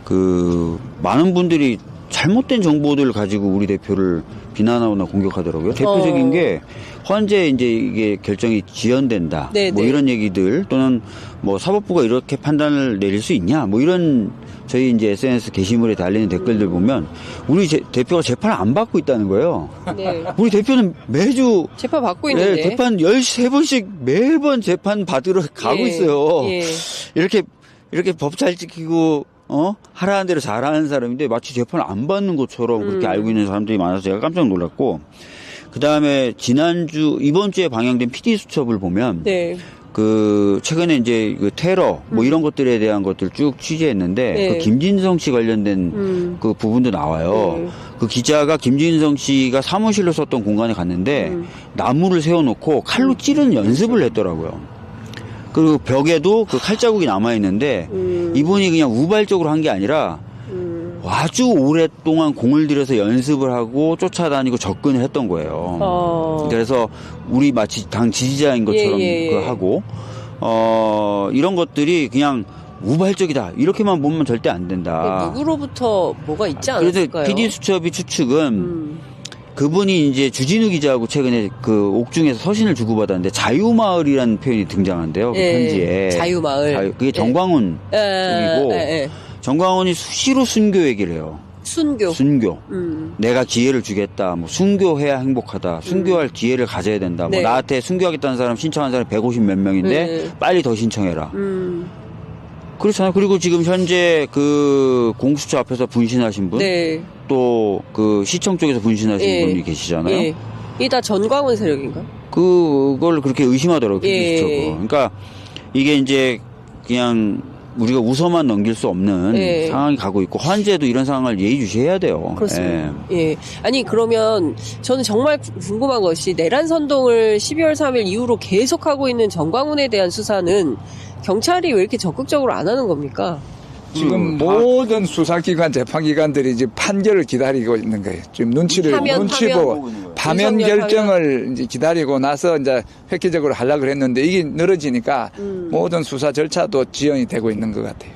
그 많은 분들이 잘못된 정보들을 가지고 우리 대표를 비난하거나 공격하더라고요. 대표적인 게 헌재 이제 이게 결정이 지연된다. 네, 뭐 네. 이런 얘기들 또는 뭐 사법부가 이렇게 판단을 내릴 수 있냐. 뭐 이런 저희 이제 SNS 게시물에 달리는 댓글들 보면 우리 대표가 재판을 안 받고 있다는 거예요. 네. 우리 대표는 매주 재판 받고 있는데. 네, 재판 13번씩 매번 재판 받으러 가고 예, 있어요. 예. 이렇게 법 잘 지키고 하라는 대로 잘하는 사람인데 마치 재판을 안 받는 것처럼 그렇게 알고 있는 사람들이 많아서 제가 깜짝 놀랐고 그다음에 이번 주에 방영된 PD 수첩을 보면 네. 그 최근에 이제 그 테러 뭐 이런 것들에 대한 것들 쭉 취재했는데 네. 그 김진성 씨 관련된 그 부분도 나와요. 그 기자가 김진성 씨가 사무실로 썼던 공간에 갔는데 나무를 세워놓고 칼로 찌르는 연습을 했더라고요. 그리고 벽에도 그 칼자국이 남아 있는데 이분이 그냥 우발적으로 한 게 아니라 아주 오랫동안 공을 들여서 연습을 하고 쫓아다니고 접근을 했던 거예요. 그래서 우리 마치 당 지지자인 것처럼 예. 그 하고 이런 것들이 그냥 우발적이다 이렇게만 보면 절대 안 된다. 누구로부터 뭐가 있지 않았을까요? 그래서 PD 수첩이 추측은 그분이 이제 주진우 기자하고 최근에 그 옥중에서 서신을 주고받았는데 자유마을이라는 표현이 등장한대요. 그 예, 편지에. 자유마을. 그게 정광훈 쪽이고 예. 정광훈이 수시로 순교 얘기를 해요. 순교. 순교. 내가 기회를 주겠다. 뭐 순교해야 행복하다. 순교할 기회를 가져야 된다. 네. 뭐 나한테 순교하겠다는 사람 신청한 사람이 150 몇 명인데 빨리 더 신청해라. 그렇잖아요. 그리고 지금 현재 그 공수처 앞에서 분신하신 분, 네. 또 그 시청 쪽에서 분신하신 예. 분이 계시잖아요. 예. 이게 다 전광훈 세력인가? 그걸 그렇게 의심하더라고요. 예. 비슷하고. 그러니까 이게 이제 그냥 우리가 웃어만 넘길 수 없는 예. 상황이 가고 있고 헌재도 이런 상황을 예의주시해야 돼요. 그렇습니다. 예. 아니 그러면 저는 정말 궁금한 것이 내란 선동을 12월 3일 이후로 계속하고 있는 정광훈에 대한 수사는 경찰이 왜 이렇게 적극적으로 안 하는 겁니까? 지금 모든 수사기관, 재판기관들이 이제 판결을 기다리고 있는 거예요. 지금 눈치 보고 파면 윤석열 결정을 이제 기다리고 나서 이제 획기적으로 하려고 했는데 이게 늘어지니까 모든 수사 절차도 지연이 되고 있는 것 같아요.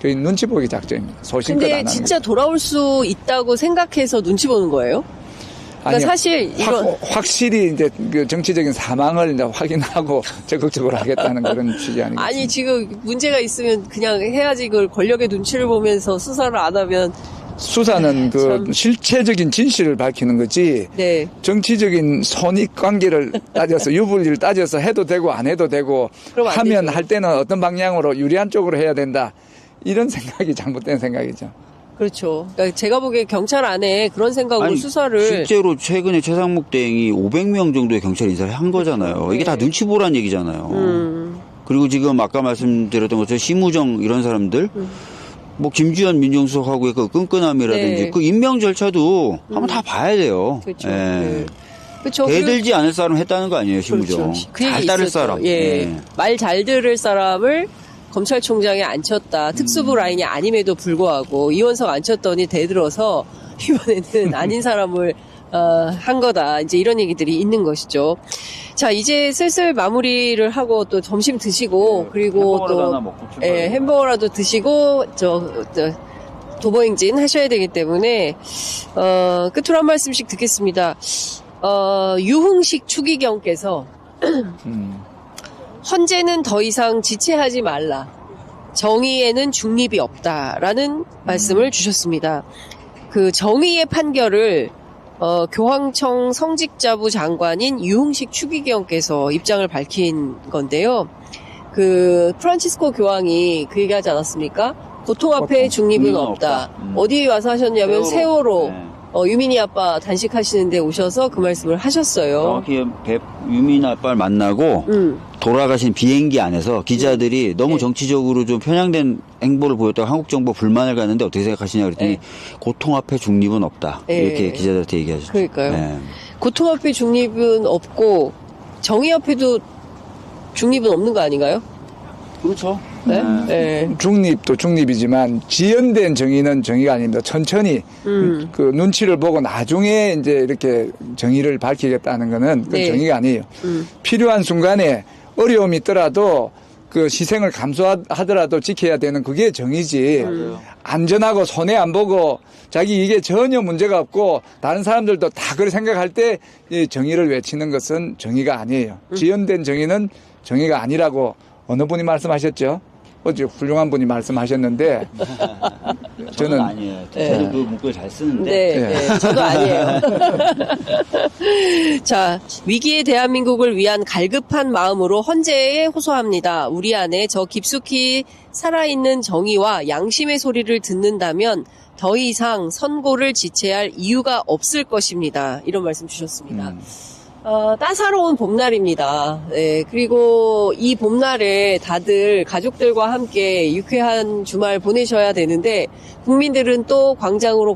그 눈치 보기 작전입니다. 소신껏 안 근데 하는 진짜 거죠. 돌아올 수 있다고 생각해서 눈치 보는 거예요? 그러니까 아니요. 사실 이건 확실히 이제 그 정치적인 사망을 이제 확인하고 적극적으로 하겠다는 그런 취지 아니겠습니까? 아니 지금 문제가 있으면 그냥 해야지 그걸 권력의 눈치를 보면서 수사를 안 하면 수사는 그 참. 실체적인 진실을 밝히는 거지 네. 정치적인 손익관계를 따져서 유불리를 따져서 해도 되고 안 해도 되고 그럼 안 하면 되죠. 할 때는 어떤 방향으로 유리한 쪽으로 해야 된다 이런 생각이 잘못된 생각이죠. 그렇죠. 그러니까 제가 보기에 경찰 안에 그런 생각으로 아니, 수사를 실제로 최근에 최상목 대행이 500명 정도의 경찰 인사를 한 거잖아요. 이게 다 눈치 보란 얘기잖아요. 그리고 지금 아까 말씀드렸던 것처럼 심우정 이런 사람들 뭐 김주현 민정수석하고의 그 끈끈함이라든지 네. 그 임명 절차도 한번 다 봐야 돼요. 그렇죠. 예. 네. 그렇죠. 대들지 않을 사람 했다는 거 아니에요, 심우정. 그렇죠. 그 잘 얘기 따를 있었죠. 사람. 예. 예. 말 잘 들을 사람을 검찰총장에 앉혔다. 특수부 라인이 아님에도 불구하고 이원석 앉혔더니 대들어서 이번에는 아닌 사람을 한 거다. 이제 이런 얘기들이 있는 것이죠. 자, 이제 슬슬 마무리를 하고 또 점심 드시고 그리고 햄버거라도 하나 또 먹고 출발해요. 예, 햄버거라도 드시고 저 도보행진 하셔야 되기 때문에 끝으로 한 말씀씩 듣겠습니다. 유흥식 추기경께서 헌재는 더 이상 지체하지 말라. 정의에는 중립이 없다라는 말씀을 주셨습니다. 그 정의의 판결을 교황청 성직자부 장관인 유흥식 추기경께서 입장을 밝힌 건데요. 그 프란치스코 교황이 그 얘기하지 않았습니까? 고통 앞에 중립은 없다. 어디에 와서 하셨냐면 세월호. 네. 유민이 아빠 단식하시는데 오셔서 그 말씀을 하셨어요. 정확히 유민 아빠를 만나고 돌아가신 비행기 안에서 기자들이 너무 네. 정치적으로 좀 편향된 행보를 보였다가 한국 정부 불만을 가는데 어떻게 생각하시냐 그랬더니 네. 고통 앞에 중립은 없다. 네. 이렇게 기자들한테 얘기하셨죠. 그러니까요. 네. 고통 앞에 중립은 없고 정의 앞에도 중립은 없는 거 아닌가요? 그렇죠. 네? 네. 중립도 중립이지만 지연된 정의는 정의가 아닙니다. 천천히 그 눈치를 보고 나중에 이제 이렇게 정의를 밝히겠다는 거는 그 네. 정의가 아니에요. 필요한 순간에 어려움이 있더라도 그 희생을 감수하더라도 지켜야 되는 그게 정의지. 안전하고 손해 안 보고 자기 이게 전혀 문제가 없고 다른 사람들도 다 그렇게 생각할 때 이 정의를 외치는 것은 정의가 아니에요. 지연된 정의는 정의가 아니라고 어느 분이 말씀하셨죠? 어제 훌륭한 분이 말씀하셨는데 저는 아니에요. 저도 그 문구를 잘 쓰는데. 네, 네, 저도 아니에요. 자, 위기의 대한민국을 위한 갈급한 마음으로 헌재에 호소합니다. 우리 안에 저 깊숙이 살아있는 정의와 양심의 소리를 듣는다면 더 이상 선고를 지체할 이유가 없을 것입니다. 이런 말씀 주셨습니다. 따사로운 봄날입니다. 네, 그리고 이 봄날에 다들 가족들과 함께 유쾌한 주말 보내셔야 되는데 국민들은 또 광장으로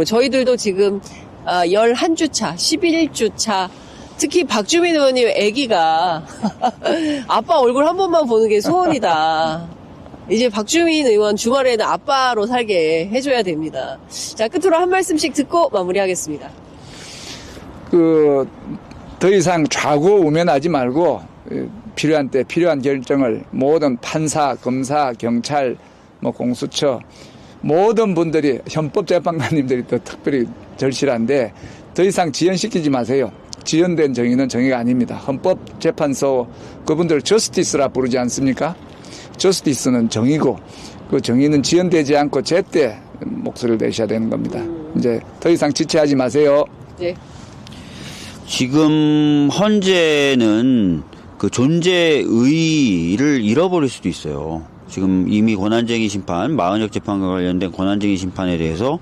저희들도 지금 11주차, 11주차 특히 박주민 의원님 아기가 아빠 얼굴 한 번만 보는 게 소원이다. 이제 박주민 의원 주말에는 아빠로 살게 해줘야 됩니다. 자, 끝으로 한 말씀씩 듣고 마무리하겠습니다. 더 이상 좌고우면하지 말고 필요한 때 필요한 결정을 모든 판사, 검사, 경찰, 공수처 모든 분들이 헌법재판관님들이 또 특별히 절실한데 더 이상 지연시키지 마세요. 지연된 정의는 정의가 아닙니다. 헌법재판소 그분들 저스티스라 부르지 않습니까? 저스티스는 정의고 그 정의는 지연되지 않고 제때 목소리를 내셔야 되는 겁니다. 이제 더 이상 지체하지 마세요. 네. 지금 헌재는 그 존재의의를 잃어버릴 수도 있어요. 지금 이미 권한쟁의 심판, 마흔역 재판과 관련된 권한쟁의 심판에 대해서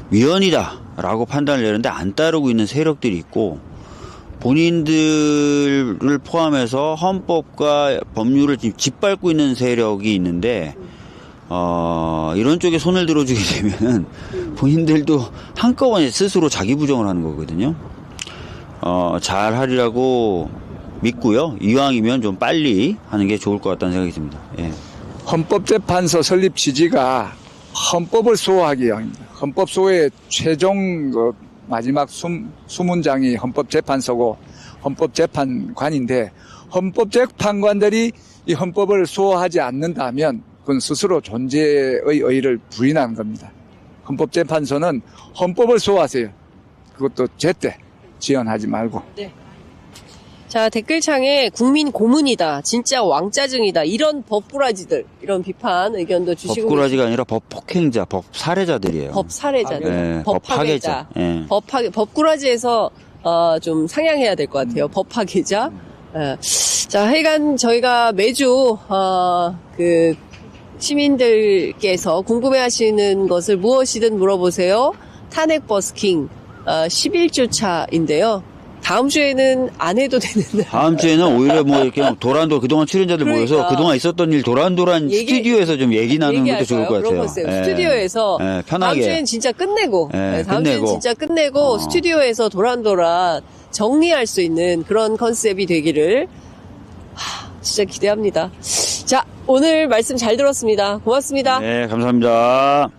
위헌이다라고 판단을 내렸는데 안 따르고 있는 세력들이 있고 본인들을 포함해서 헌법과 법률을 지금 짓밟고 있는 세력이 있는데 이런 쪽에 손을 들어주게 되면은 본인들도 한꺼번에 스스로 자기 부정을 하는 거거든요. 잘 하리라고 믿고요. 이왕이면 좀 빨리 하는 게 좋을 것 같다는 생각이 듭니다. 예. 헌법재판소 설립 취지가 헌법을 수호하기 위함입니다. 헌법 수호의 최종 마지막 수문장이 헌법재판소고 헌법재판관인데 헌법재판관들이 이 헌법을 수호하지 않는다면 그건 스스로 존재의 의의를 부인하는 겁니다. 헌법재판소는 헌법을 수호하세요. 그것도 제때 지연하지 말고. 네. 자, 댓글창에 국민 고문이다. 진짜 왕짜증이다. 이런 법꾸라지들, 이런 비판 의견도 주시고. 법꾸라지가 아니라 법 폭행자, 법 살해자들이에요. 법 살해자들, 네, 법 법 파괴자. 파괴자. 예. 법꾸라지에서 좀 상향해야 될 것 같아요. 법 파괴자. 예. 자, 하여간 저희가 매주 그 시민들께서 궁금해하시는 것을 무엇이든 물어보세요. 탄핵 버스킹 11주 차인데요. 다음 주에는 안 해도 되는 다음 주에는 오히려 이렇게 도란도란 그동안 출연자들 모여서 그러니까. 그동안 있었던 일 도란도란 스튜디오에서 좀 얘기 나누는 것도 좋을 것 같아요. 그런 스튜디오에서 편하게. 다음 주에는 진짜 끝내고 다음 주에는 끝내고. 진짜 끝내고 스튜디오에서 도란도란 정리할 수 있는 그런 컨셉이 되기를 진짜 기대합니다. 자, 오늘 말씀 잘 들었습니다. 고맙습니다. 네, 감사합니다.